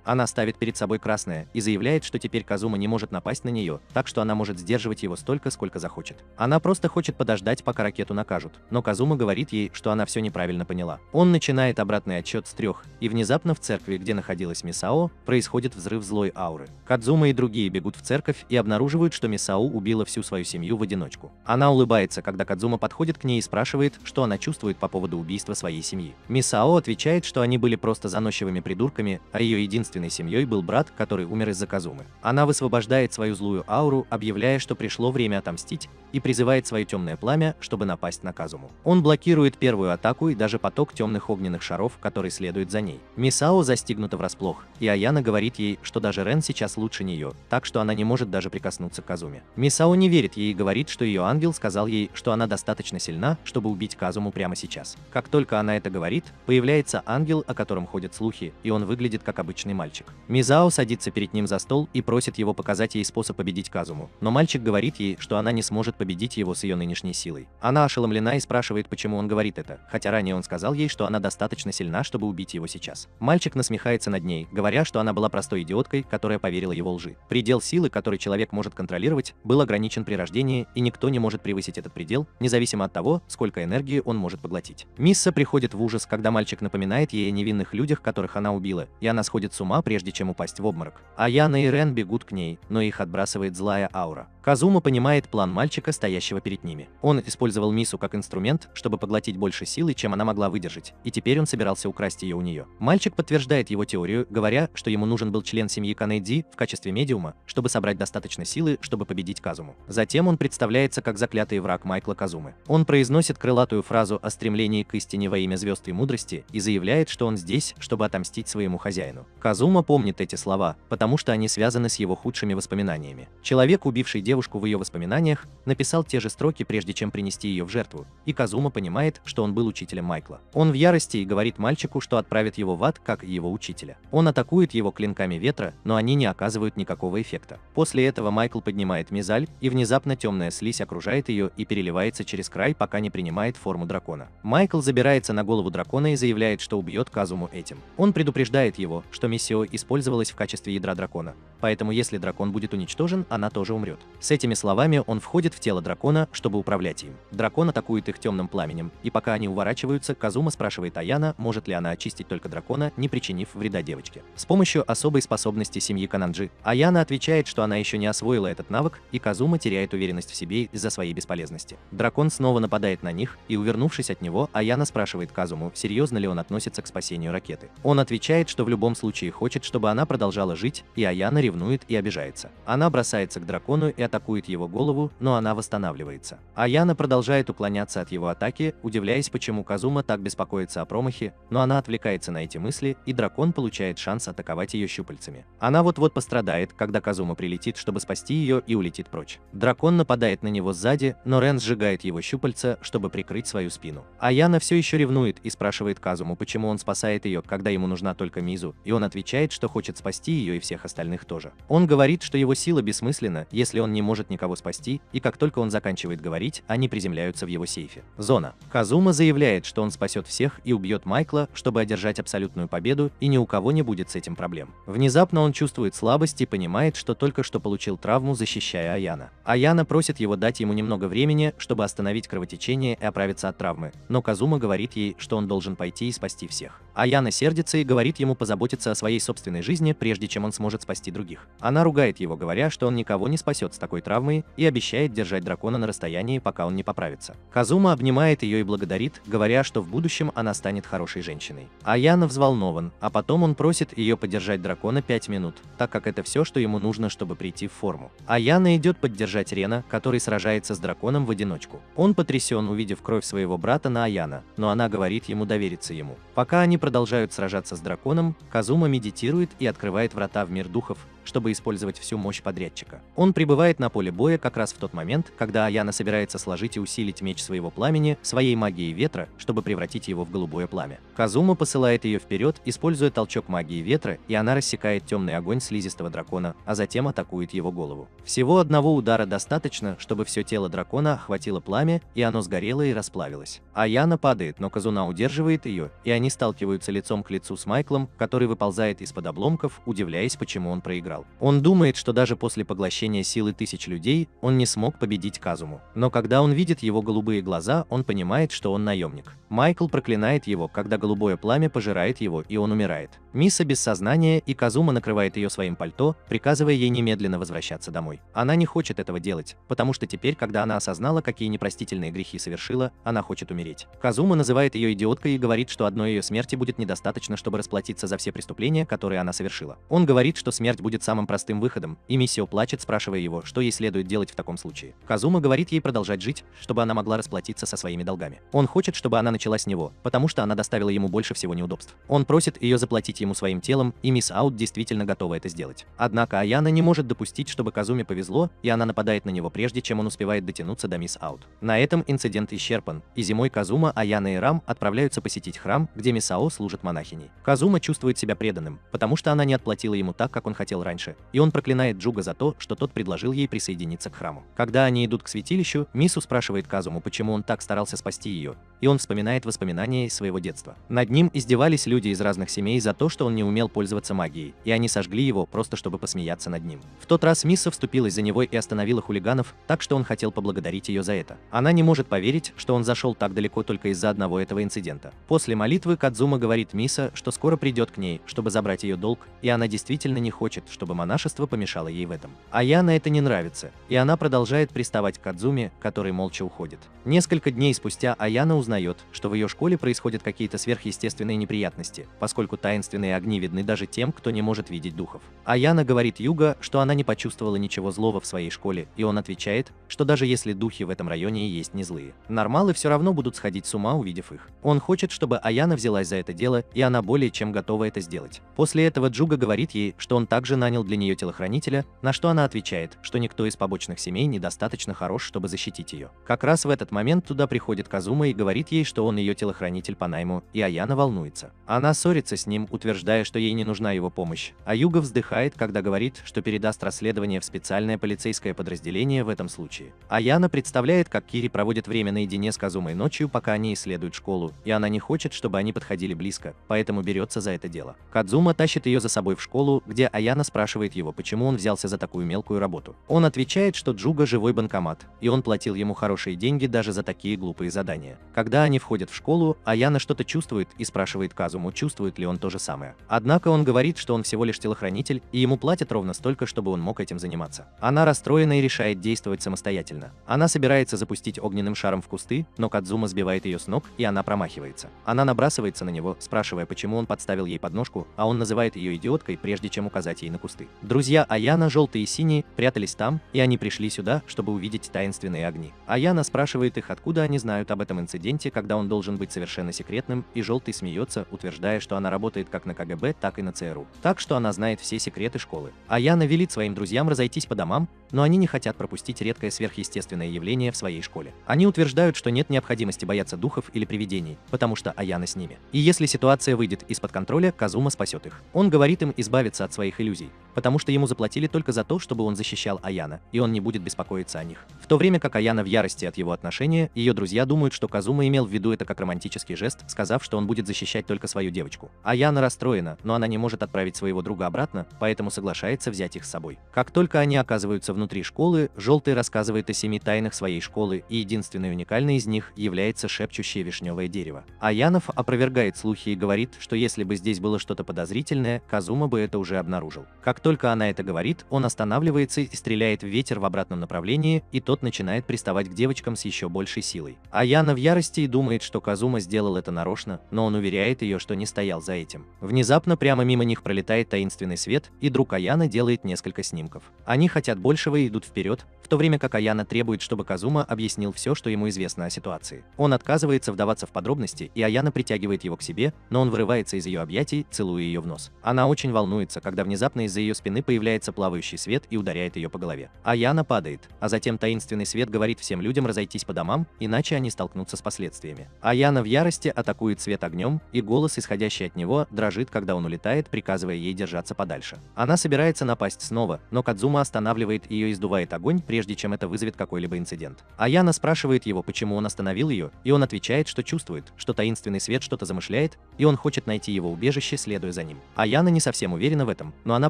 Она ставит перед собой красное и заявляет, что теперь Казума не может напасть на нее, так что она может сдерживать его столько, сколько захочет. Она просто хочет подождать, пока ракету накажут, но Казума говорит ей, что она все неправильно поняла. Он начинает обратный отсчет с 3, и внезапно в церкви, где находилась Мисао, происходит взрыв злой ауры. Кадзума и другие бегут в церковь и обнаруживают, что Мисао убила всю свою семью в одиночку. Она улыбается, когда Кадзума подходит к ней и спрашивает, что она чувствует по поводу убийства своей семьи. Мисао отвечает, что они были просто заносчивыми придурками, а ее единственной семьей был брат, который умер из-за Казумы. Она высвобождает свою злую ауру, объявляя, что пришло время отомстить, и призывает свое темное пламя, чтобы напасть на Казуму. Он блокирует первую атаку и даже поток темных огненных шаров, который следует за ней. Мисао застигнута врасплох, и Аяна говорит ей, что даже Рен сейчас лучше нее, так что она не может даже прикоснуться к Казуме. Мисао не верит ей и говорит, что ее ангел сказал ей, что она достаточно сильна, чтобы убить Казуму прямо сейчас. Как только она это говорит, появляется ангел, о котором ходят слухи, и он выглядит как обычный мальчик. Мисао садится перед ним за стол и просит его показать ей способ победить Казуму, но мальчик говорит ей, что она не сможет победить его с ее нынешней силой. Она ошеломлена и спрашивает, почему он говорит это, хотя ранее он сказал ей, что она достаточно сильна, чтобы убить его сейчас. Мальчик насмехается над ней, говоря, что она была простой идиоткой, которая поверила его лжи. Предел силы, который человек может контролировать, был ограничен при рождении, и никто не может превысить этот предел, независимо от того, сколько энергии он может поглотить. Мисса приходит в ужас, когда мальчик напоминает ей о невинных людях, которых она убила, и она сходит с ума, прежде чем упасть в обморок. Аяна и Рен бегут к ней, но их отбрасывает злая аура. Казума понимает план мальчика, стоящего перед ними. Он использовал Мису как инструмент, чтобы поглотить больше силы, чем она могла выдержать, и теперь он собирался украсть ее у нее. Мальчик подтверждает его теорию, говоря, что ему нужен был член семьи Канэдзи в качестве медиума, чтобы собрать достаточно силы, чтобы победить Казуму. Затем он представляется как заклятый враг Майкла Казумы. Он произносит крылатую фразу о стремлении к истине во имя звезд и мудрости и заявляет, что он здесь, чтобы отомстить своему хозяину. Казума помнит эти слова, потому что они связаны с его худшими воспоминаниями. Человек, убивший девушку в ее воспоминаниях, написал те же строки, прежде чем принести ее в жертву, и Казума понимает, что он был учителем Майкла. Он в ярости и говорит мальчику, что отправит его в ад, как и его учителя. Он атакует его клинками ветра, но они не оказывают никакого эффекта. После этого Майкл поднимает Мизаль, и внезапно темная слизь окружает ее и переливается через край, пока не принимает форму дракона. Майкл забирается на голову дракона и заявляет, что убьет Казуму этим. Он предупреждает его, что Миссио использовалась в качестве ядра дракона, поэтому если дракон будет уничтожен, она тоже умрет. С этими словами он входит в тело дракона, чтобы управлять им. Дракон атакует их темным пламенем, и пока они уворачиваются, Казума спрашивает Аяна, может ли она очистить только дракона, не причинив вреда девочке. С помощью особой способности семьи Кананджи, Аяна отвечает, что она еще не освоила этот навык, и Казума теряет уверенность в себе из-за своей бесполезности. Дракон снова нападает на них, и увернувшись от него, Аяна спрашивает Казуму, серьезно ли он относится к спасению ракеты. Он отвечает, что в любом случае хочет, чтобы она продолжала жить, и Аяна ревнует и обижается. Она бросается к дракону и атакует его голову, но она восстанавливается. Аяна продолжает уклоняться от его атаки, удивляясь, почему Казума так беспокоится о промахе, но она отвлекается на эти мысли, и дракон получает шанс атаковать ее щупальцами. Она вот-вот пострадает, когда Казума прилетит, чтобы спасти ее, и улетит прочь. Дракон нападает на него сзади, но Рен сжигает его щупальца, чтобы прикрыть свою спину. Аяна все еще ревнует и спрашивает Казуму, почему он спасает ее, когда ему нужна только Мизу, и он отвечает, что хочет спасти ее и всех остальных тоже. Он говорит, что его сила бессмысленна, если он не может никого спасти, и как только он заканчивает говорить, они приземляются в его сейфе. Зона. Казума заявляет, что он спасет всех и убьет Майкла, чтобы одержать абсолютную победу, и ни у кого не будет с этим проблем. Внезапно он чувствует слабость и понимает, что только что получил травму, защищая Аяна. Аяна просит его дать ему немного времени, чтобы остановить кровотечение и оправиться от травмы, но Казума говорит ей, что он должен пойти и спасти всех. Аяна сердится и говорит ему позаботиться о своей собственной жизни, прежде чем он сможет спасти других. Она ругает его, говоря, что он никого не спасет с такой травмой, и обещает держать дракона на расстоянии, пока он не поправится. Казума обнимает ее и благодарит, говоря, что в будущем она станет хорошей женщиной. Аяна взволнован, а потом он просит ее поддержать дракона 5 минут, так как это все, что ему нужно, чтобы прийти в форму. Аяна идет поддержать Рена, который сражается с драконом в одиночку. Он потрясен, увидев кровь своего брата на Аяна, но она говорит ему довериться ему. Пока они продолжают сражаться с драконом, Казума медитирует и открывает врата в мир духов, чтобы использовать всю мощь подрядчика. Он прибывает на поле боя как раз в тот момент, когда Аяна собирается сложить и усилить меч своего пламени своей магией ветра, чтобы превратить его в голубое пламя. Казума посылает ее вперед, используя толчок магии ветра, и она рассекает темный огонь слизистого дракона, а затем атакует его голову. Всего одного удара достаточно, чтобы все тело дракона охватило пламя, и оно сгорело и расплавилось. Аяна падает, но Казуна удерживает ее, и они сталкиваются лицом к лицу с Майклом, который выползает из-под обломков, удивляясь, почему он проиграл. Он думает, что даже после поглощения силы тысяч людей он не смог победить Казуму. Но когда он видит его голубые глаза, он понимает, что он наемник. Майкл проклинает его, когда голубое пламя пожирает его, и он умирает. Миса без сознания, и Казума накрывает ее своим пальто, приказывая ей немедленно возвращаться домой. Она не хочет этого делать, потому что теперь, когда она осознала, какие непростительные грехи совершила, она хочет умереть. Казума называет ее идиоткой и говорит, что одной ее смерти будет недостаточно, чтобы расплатиться за все преступления, которые она совершила. Он говорит, что смерть будет самым простым выходом, и Мисио плачет, спрашивая его, что ей следует делать в таком случае. Казума говорит ей продолжать жить, чтобы она могла расплатиться со своими долгами. Он хочет, чтобы она начала с него, потому что она доставила ему больше всего неудобств. Он просит ее заплатить ему своим телом, и мисс Аут действительно готова это сделать. Однако Аяна не может допустить, чтобы Казуме повезло, и она нападает на него прежде, чем он успевает дотянуться до мисс Аут. На этом инцидент исчерпан, и зимой Казума, Аяна и Рам отправляются посетить храм, где мисс Ао служит монахиней. Казума чувствует себя преданным, потому что она не отплатила ему так, как он хотел раньше, и он проклинает Джуга за то, что тот предложил ей присоединиться к храму. Когда они идут к святилищу, Мису спрашивает Казуму, почему он так старался спасти ее, и он вспоминает воспоминания из своего детства. Над ним издевались люди из разных семей за то, что он не умел пользоваться магией, и они сожгли его просто чтобы посмеяться над ним. В тот раз Миса вступилась за него и остановила хулиганов, так что он хотел поблагодарить ее за это. Она не может поверить, что он зашел так далеко только из-за одного этого инцидента. После молитвы Кадзума говорит Миса, что скоро придет к ней, чтобы забрать ее долг, и она действительно не хочет, чтобы монашество помешало ей в этом. Аяна это не нравится, и она продолжает приставать к Кадзуме, который молча уходит. Несколько дней спустя Аяна узнает, что в ее школе происходят какие-то сверхъестественные неприятности, поскольку таинственные огни видны даже тем, кто не может видеть духов. Аяна говорит Юга, что она не почувствовала ничего злого в своей школе, и он отвечает, что даже если духи в этом районе и есть не злые, нормалы все равно будут сходить с ума, увидев их. Он хочет, чтобы Аяна взялась за это дело, и она более чем готова это сделать. После этого Джуга говорит ей, что он также нанял для нее телохранителя, на что она отвечает, что никто из побочных семей недостаточно хорош, чтобы защитить ее. Как раз в этот момент туда приходит Казума и говорит ей, что он ее телохранитель по найму, и Аяна волнуется. Она ссорится с ним, утверждая, что ей не нужна его помощь, а Юга вздыхает, когда говорит, что передаст расследование в специальное полицейское подразделение в этом случае. Аяна представляет, как Кири проводит время наедине с Казумой ночью, пока они исследуют школу, и она не хочет, чтобы они подходили близко, поэтому берется за это дело. Кадзума тащит ее за собой в школу, где Аяна спрашивает его, почему он взялся за такую мелкую работу. Он отвечает, что Джуга живой банкомат, и он платил ему хорошие деньги даже за такие глупые задания. Когда они входят в школу, Аяна что-то чувствует и спрашивает Казуму, чувствует ли он то же самое. Однако он говорит, что он всего лишь телохранитель, и ему платят ровно столько, чтобы он мог этим заниматься. Она расстроена и решает действовать самостоятельно. Она собирается запустить огненным шаром в кусты, но Кадзума сбивает ее с ног, и она промахивается. Она набрасывается на него, спрашивая, почему он подставил ей подножку, а он называет ее идиоткой, прежде чем указать ей на кусты. Друзья Аяна, желтые и синие, прятались там, и они пришли сюда, чтобы увидеть таинственные огни. Аяна спрашивает их, откуда они знают об этом инциденте, когда он должен быть совершенно секретным, и желтый смеется, утверждая, что она работает как на КГБ, так и на ЦРУ. Так что она знает все секреты школы. Аяна велит своим друзьям разойтись по домам, но они не хотят пропустить редкое сверхъестественное явление в своей школе. Они утверждают, что нет необходимости бояться духов или привидений, потому что Аяна с ними. И если ситуация выйдет из-под контроля, Казума спасет их. Он говорит им избавиться от своих иллюзий, потому что ему заплатили только за то, чтобы он защищал Аяна, и он не будет беспокоиться о них. В то время как Аяна в ярости от его отношения, ее друзья думают, что Казума имел в виду это как романтический жест, сказав, что он будет защищать только свою девочку. Аяна расстроена, но она не может отправить своего друга обратно, поэтому соглашается взять их с собой. Как только они оказываются внутри школы, Желтый рассказывает о 7 тайнах своей школы, и единственной уникальной из них является шепчущее вишневое дерево. Аянов опровергает слухи и говорит, что если бы здесь было что-то подозрительное, Казума бы это уже обнаружил. Как только она это говорит, он останавливается и стреляет в ветер в обратном направлении, и тот начинает приставать к девочкам с еще большей силой. Аяна в ярости и думает, что Казума сделал это нарочно, но он уверяет ее, что не стоял за этим. Внезапно прямо мимо них пролетает таинственный свет, и друг Аяна делает несколько снимков. Они хотят большего и идут вперед, в то время как Аяна требует, чтобы Казума объяснил все, что ему известно о ситуации. Он отказывается вдаваться в подробности, и Аяна притягивает его к себе, но он вырывается из ее объятий, целуя ее в нос. Она очень волнуется, когда внезапно из-за ее спины появляется плавающий свет и ударяет ее по голове. Аяна падает, а затем таинственный свет говорит всем людям разойтись по домам, иначе они столкнутся с последствиями. Аяна в ярости атакует свет огнем, и голос, исходящий от него, дрожит, когда он улетает, приказывая ей держаться подальше. Она собирается напасть снова, но Кадзума останавливает ее и сдувает огонь, прежде чем это вызовет какой-либо инцидент. Аяна спрашивает его, почему он остановил ее, и он отвечает, что чувствует, что таинственный свет что-то замышляет, и он хочет найти его убежище, следуя за ним. Аяна не совсем уверена в этом, но она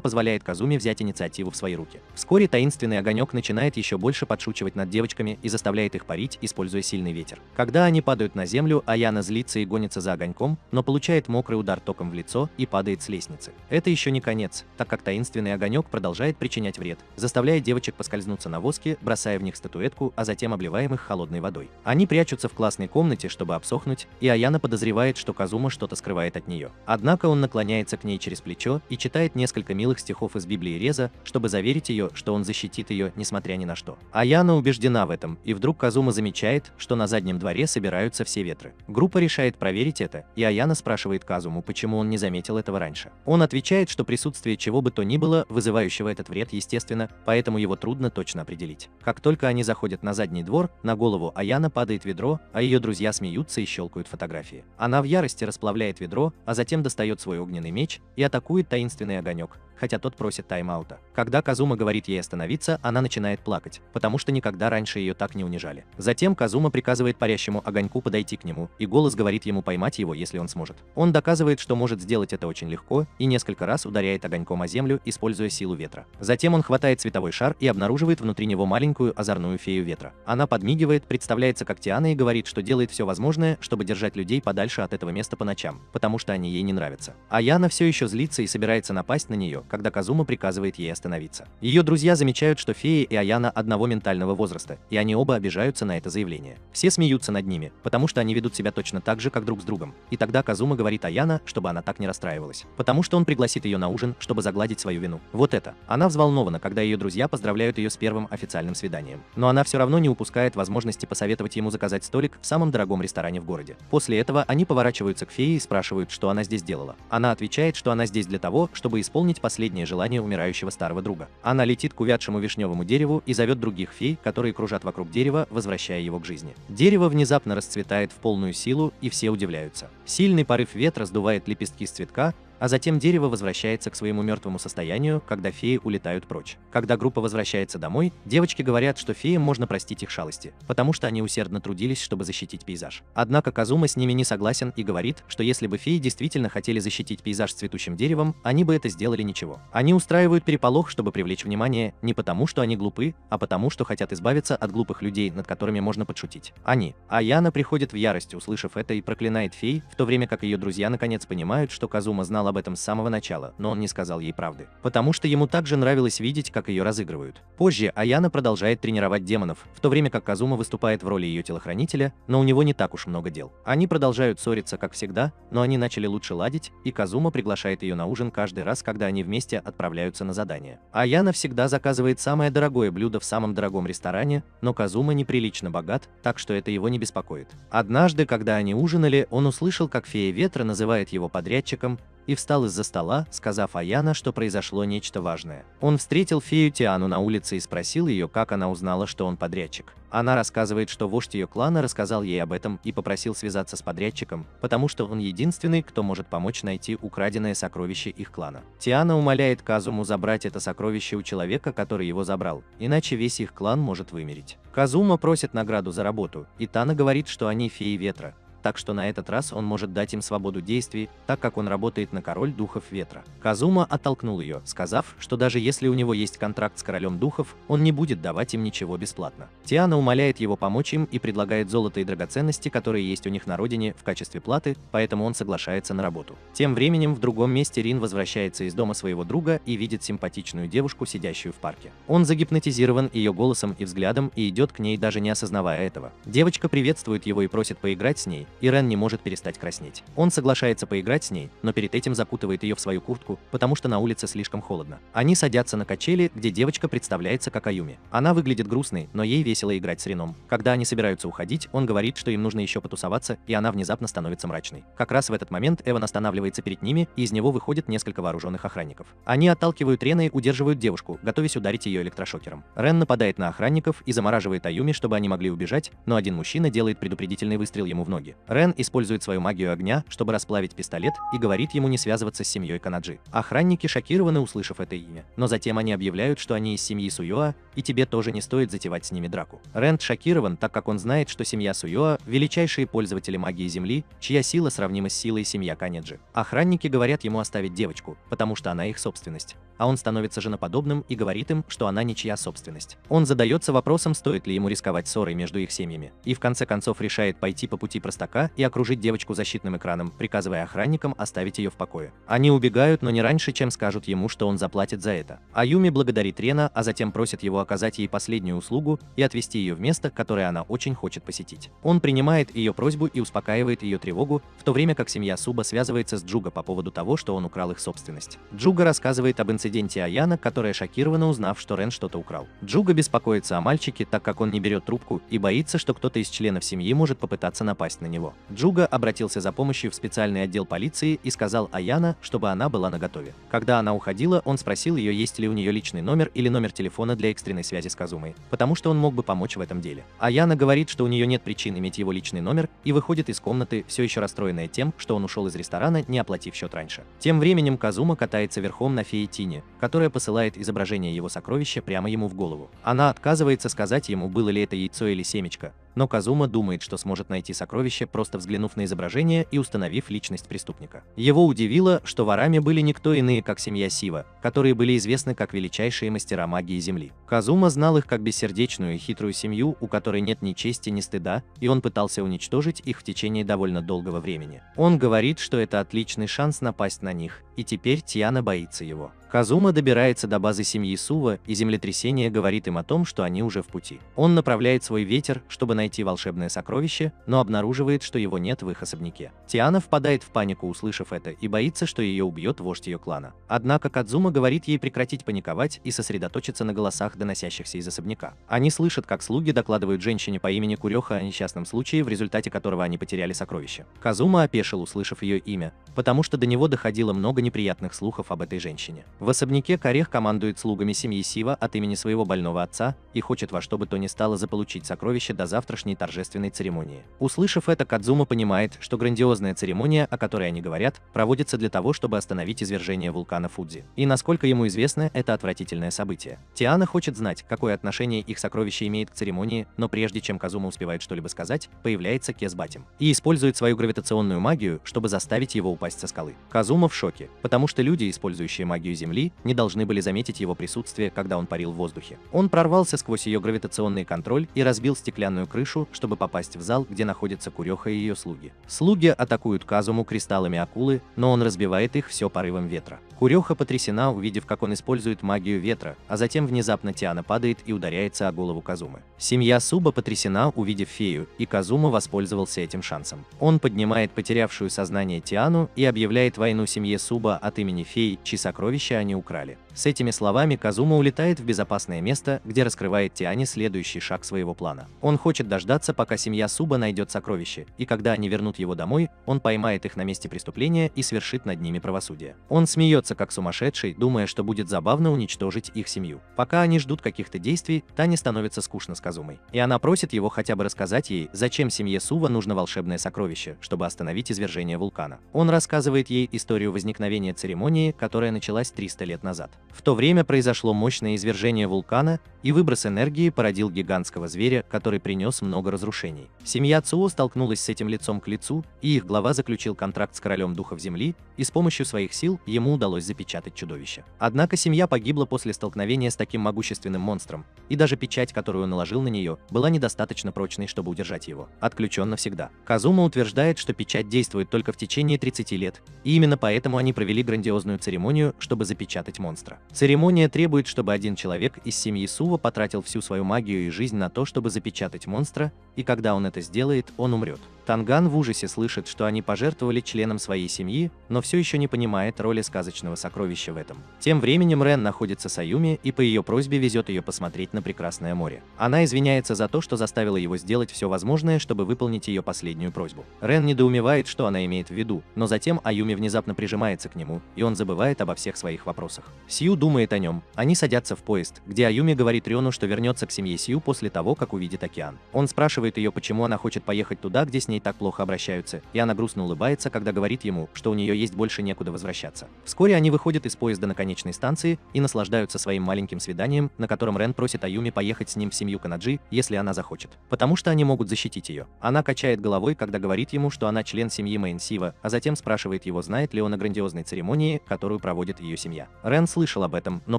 позволяет Казуме взять инициативу в свои руки. Вскоре таинственный огонек начинает еще больше подшучивать над девочками и заставляет их парить, используя сильный ветер. Когда они падают на землю, Аяна злится и гонится за огоньком, но получает мокрый удар током в лицо, лицо и падает с лестницы. Это еще не конец, так как таинственный огонек продолжает причинять вред, заставляя девочек поскользнуться на воске, бросая в них статуэтку, а затем обливаем их холодной водой. Они прячутся в классной комнате, чтобы обсохнуть, и Аяна подозревает, что Казума что-то скрывает от нее. Однако он наклоняется к ней через плечо и читает несколько милых стихов из Библии Реза, чтобы заверить ее, что он защитит ее, несмотря ни на что. Аяна убеждена в этом, и вдруг Казума замечает, что на заднем дворе собираются все ветры. Группа решает проверить это, и Аяна спрашивает Казуму, почему он не заметил этого раньше. Он отвечает, что присутствие чего бы то ни было, вызывающего этот вред, естественно, поэтому его трудно точно определить. Как только они заходят на задний двор, на голову Аяна падает ведро, а ее друзья смеются и щелкают фотографии. Она в ярости расплавляет ведро, а затем достает свой огненный меч и атакует таинственный огонек, хотя тот просит тайм-аута. Когда Казума говорит ей остановиться, она начинает плакать, потому что никогда раньше ее так не унижали. Затем Казума приказывает парящему огоньку подойти к нему, и голос говорит ему поймать его, если он сможет. Он доказывает, что может сделать это очень легко, и несколько раз ударяет огоньком о землю, используя силу ветра. Затем он хватает световой шар и обнаруживает внутри него маленькую озорную фею ветра. Она подмигивает, представляется как Тиана и говорит, что делает все возможное, чтобы держать людей подальше от этого места по ночам, потому что они ей не нравятся. Аяна все еще злится и собирается напасть на нее, когда Казума приказывает ей остановиться. Ее друзья замечают, что фея и Аяна одного ментального возраста, и они оба обижаются на это заявление. Все смеются над ними, потому что они ведут себя точно так же, как друг с другом. И тогда Казума говорит Аяна, чтобы она так не расстраивалась, потому что он пригласит ее на ужин, чтобы загладить свою вину. Вот это. Она взволнована, когда ее друзья поздравляют ее с первым официальным свиданием. Но она все равно не упускает возможности посоветовать ему заказать столик в самом дорогом ресторане в городе. После этого они поворачиваются к фее и спрашивают, что она здесь делала. Она отвечает, что она здесь для того, чтобы исполнить последнее желание умирающего старого друга. Она летит к увядшему вишневому дереву и зовет других фей, которые кружат вокруг дерева, возвращая его к жизни. Дерево внезапно расцветает в полную силу, и все удивляются. Сильный порыв ветра сдувает лепестки с цветка, а затем дерево возвращается к своему мертвому состоянию, когда феи улетают прочь. Когда группа возвращается домой, девочки говорят, что феям можно простить их шалости, потому что они усердно трудились, чтобы защитить пейзаж. Однако Казума с ними не согласен и говорит, что если бы феи действительно хотели защитить пейзаж с цветущим деревом, они бы это сделали ничего. Они устраивают переполох, чтобы привлечь внимание, не потому, что они глупы, а потому, что хотят избавиться от глупых людей, над которыми можно подшутить. Аяна приходит в ярость, услышав это, и проклинает фей, в то время как ее друзья наконец понимают, что Казума знал об этом с самого начала, но он не сказал ей правды, потому что ему также нравилось видеть, как ее разыгрывают. Позже Аяна продолжает тренировать демонов, в то время как Казума выступает в роли ее телохранителя, но у него не так уж много дел. Они продолжают ссориться, как всегда, но они начали лучше ладить, и Казума приглашает ее на ужин каждый раз, когда они вместе отправляются на задание. Аяна всегда заказывает самое дорогое блюдо в самом дорогом ресторане, но Казума неприлично богат, так что это его не беспокоит. Однажды, когда они ужинали, он услышал, как фея ветра называет его подрядчиком, и встал из-за стола, сказав Аяна, что произошло нечто важное. Он встретил фею Тиану на улице и спросил ее, как она узнала, что он подрядчик. Она рассказывает, что вождь ее клана рассказал ей об этом и попросил связаться с подрядчиком, потому что он единственный, кто может помочь найти украденное сокровище их клана. Тиана умоляет Казуму забрать это сокровище у человека, который его забрал, иначе весь их клан может вымереть. Казума просит награду за работу, и Тана говорит, что они феи ветра, так что на этот раз он может дать им свободу действий, так как он работает на король духов ветра. Казума оттолкнул ее, сказав, что даже если у него есть контракт с королем духов, он не будет давать им ничего бесплатно. Тиана умоляет его помочь им и предлагает золото и драгоценности, которые есть у них на родине, в качестве платы, поэтому он соглашается на работу. Тем временем в другом месте Рин возвращается из дома своего друга и видит симпатичную девушку, сидящую в парке. Он загипнотизирован ее голосом и взглядом и идет к ней, даже не осознавая этого. Девочка приветствует его и просит поиграть с ней, и Рен не может перестать краснеть. Он соглашается поиграть с ней, но перед этим закутывает ее в свою куртку, потому что на улице слишком холодно. Они садятся на качели, где девочка представляется как Аюми. Она выглядит грустной, но ей весело играть с Реном. Когда они собираются уходить, он говорит, что им нужно еще потусоваться, и она внезапно становится мрачной. Как раз в этот момент Эван останавливается перед ними, и из него выходит несколько вооруженных охранников. Они отталкивают Рена и удерживают девушку, готовясь ударить ее электрошокером. Рен нападает на охранников и замораживает Аюми, чтобы они могли убежать, но один мужчина делает предупредительный выстрел ему в ноги. Рен использует свою магию огня, чтобы расплавить пистолет, и говорит ему не связываться с семьей Канаджи. Охранники шокированы, услышав это имя, но затем они объявляют, что они из семьи Суйоа, и тебе тоже не стоит затевать с ними драку. Рен шокирован, так как он знает, что семья Суйоа – величайшие пользователи магии Земли, чья сила сравнима с силой семья Канеджи. Охранники говорят ему оставить девочку, потому что она их собственность. а он становится женоподобным и говорит им, что она ничья собственность. Он задается вопросом, стоит ли ему рисковать ссорой между их семьями, и в конце концов решает пойти по пути простака и окружить девочку защитным экраном, приказывая охранникам оставить ее в покое. Они убегают, но не раньше, чем скажут ему, что он заплатит за это. Аюми благодарит Рена, а затем просит его оказать ей последнюю услугу и отвезти ее в место, которое она очень хочет посетить. Он принимает ее просьбу и успокаивает ее тревогу, в то время как семья Суба связывается с Джуго по поводу того, что он украл их собственность. Джуго рассказывает об инциденте Аяна, которая шокирована, узнав, что Рен что-то украл. Джуго беспокоится о мальчике, так как он не берет трубку и боится, что кто-то из членов семьи может попытаться напасть на него. Джуго обратился за помощью в специальный отдел полиции и сказал Аяна, чтобы она была наготове. Когда она уходила, он спросил ее, есть ли у нее личный номер или номер телефона для экстренной связи с Казумой, потому что он мог бы помочь в этом деле. Аяна говорит, что у нее нет причин иметь его личный номер, и выходит из комнаты, все еще расстроенная тем, что он ушел из ресторана, не оплатив счет раньше. Тем временем Казума катается верхом на фее Тине, которая посылает изображение его сокровища прямо ему в голову. Она отказывается сказать ему, было ли это яйцо или семечко, но Казума думает, что сможет найти сокровище, просто взглянув на изображение и установив личность преступника. Его удивило, что ворами были никто иные, как семья Сива, которые были известны как величайшие мастера магии Земли. Казума знал их как бессердечную и хитрую семью, у которой нет ни чести, ни стыда, и он пытался уничтожить их в течение довольно долгого времени. Он говорит, что это отличный шанс напасть на них, и теперь Тиана боится его. Казума добирается до базы семьи Сува, и землетрясение говорит им о том, что они уже в пути. Он направляет свой ветер, чтобы найти волшебное сокровище, но обнаруживает, что его нет в их особняке. Тиана впадает в панику, услышав это, и боится, что ее убьет вождь ее клана. Однако Кадзума говорит ей прекратить паниковать и сосредоточиться на голосах, доносящихся из особняка. Они слышат, как слуги докладывают женщине по имени Курёха о несчастном случае, в результате которого они потеряли сокровище. Казума опешил, услышав ее имя, потому что до него доходило много неприятных слухов об этой женщине. В особняке Корех командует слугами семьи Сива от имени своего больного отца и хочет во что бы то ни стало заполучить сокровище до завтрашней торжественной церемонии. Услышав это, Кадзума понимает, что грандиозная церемония, о которой они говорят, проводится для того, чтобы остановить извержение вулкана Фудзи. И насколько ему известно, это отвратительное событие. Тиана хочет знать, какое отношение их сокровище имеет к церемонии, но прежде чем Казума успевает что-либо сказать, появляется Кезбатим и использует свою гравитационную магию, чтобы заставить его упасть со скалы. Казума в шоке, потому что люди, использующие магию Земли, не должны были заметить его присутствие, когда он парил в воздухе. Он прорвался сквозь ее гравитационный контроль и разбил стеклянную крышу, чтобы попасть в зал, где находятся Курёха и ее слуги. Слуги атакуют Казуму кристаллами акулы, но он разбивает их все порывом ветра. Курёха потрясена, увидев, как он использует магию ветра, а затем внезапно Тиана падает и ударяется о голову Казумы. Семья Суба потрясена, увидев фею, и Казума воспользовался этим шансом. Он поднимает потерявшую сознание Тиану и объявляет войну семье Суба от имени феи, чьи сокровища они украли. С этими словами Казума улетает в безопасное место, где раскрывает Тиане следующий шаг своего плана. Он хочет дождаться, пока семья Суба найдет сокровище, и когда они вернут его домой, он поймает их на месте преступления и свершит над ними правосудие. Он смеется как сумасшедший, думая, что будет забавно уничтожить их семью. Пока они ждут каких-то действий, Тане становится скучно с Казумой, и она просит его хотя бы рассказать ей, зачем семье Сува нужно волшебное сокровище, чтобы остановить извержение вулкана. Он рассказывает ей историю возникновения церемонии, которая началась 300 лет назад. В то время произошло мощное извержение вулкана, и выброс энергии породил гигантского зверя, который принес много разрушений. Семья Цуо столкнулась с этим лицом к лицу, и их глава заключил контракт с королем духов земли, и с помощью своих сил ему удалось запечатать чудовище. Однако семья погибла после столкновения с таким могущественным монстром, и даже печать, которую он наложил на нее, была недостаточно прочной, чтобы удержать его. Отключен навсегда. Казума утверждает, что печать действует только в течение 30 лет, и именно поэтому они провели грандиозную церемонию, чтобы запечатать монстра. Церемония требует, чтобы один человек из семьи Сува потратил всю свою магию и жизнь на то, чтобы запечатать монстра, и когда он это сделает, он умрет. Танган в ужасе слышит, что они пожертвовали членом своей семьи, но все еще не понимает роли сказочного сокровища в этом. Тем временем Рен находится с Аюми и по ее просьбе везет ее посмотреть на прекрасное море. Она извиняется за то, что заставила его сделать все возможное, чтобы выполнить ее последнюю просьбу. Рен недоумевает, что она имеет в виду, но затем Аюми внезапно прижимается к нему, и он забывает обо всех своих вопросах. Сью думает о нем. Они садятся в поезд, где Аюми говорит Рёну, что вернется к семье Сью после того, как увидит океан. Он спрашивает ее, почему она хочет поехать туда, где с ней ней так плохо обращаются, и она грустно улыбается, когда говорит ему, что у нее есть больше некуда возвращаться. Вскоре они выходят из поезда на конечной станции и наслаждаются своим маленьким свиданием, на котором Рен просит Аюми поехать с ним в семью Канаджи, если она захочет, потому что они могут защитить ее. Она качает головой, когда говорит ему, что она член семьи Мэйнсива, а затем спрашивает его, знает ли он о грандиозной церемонии, которую проводит ее семья. Рен слышал об этом, но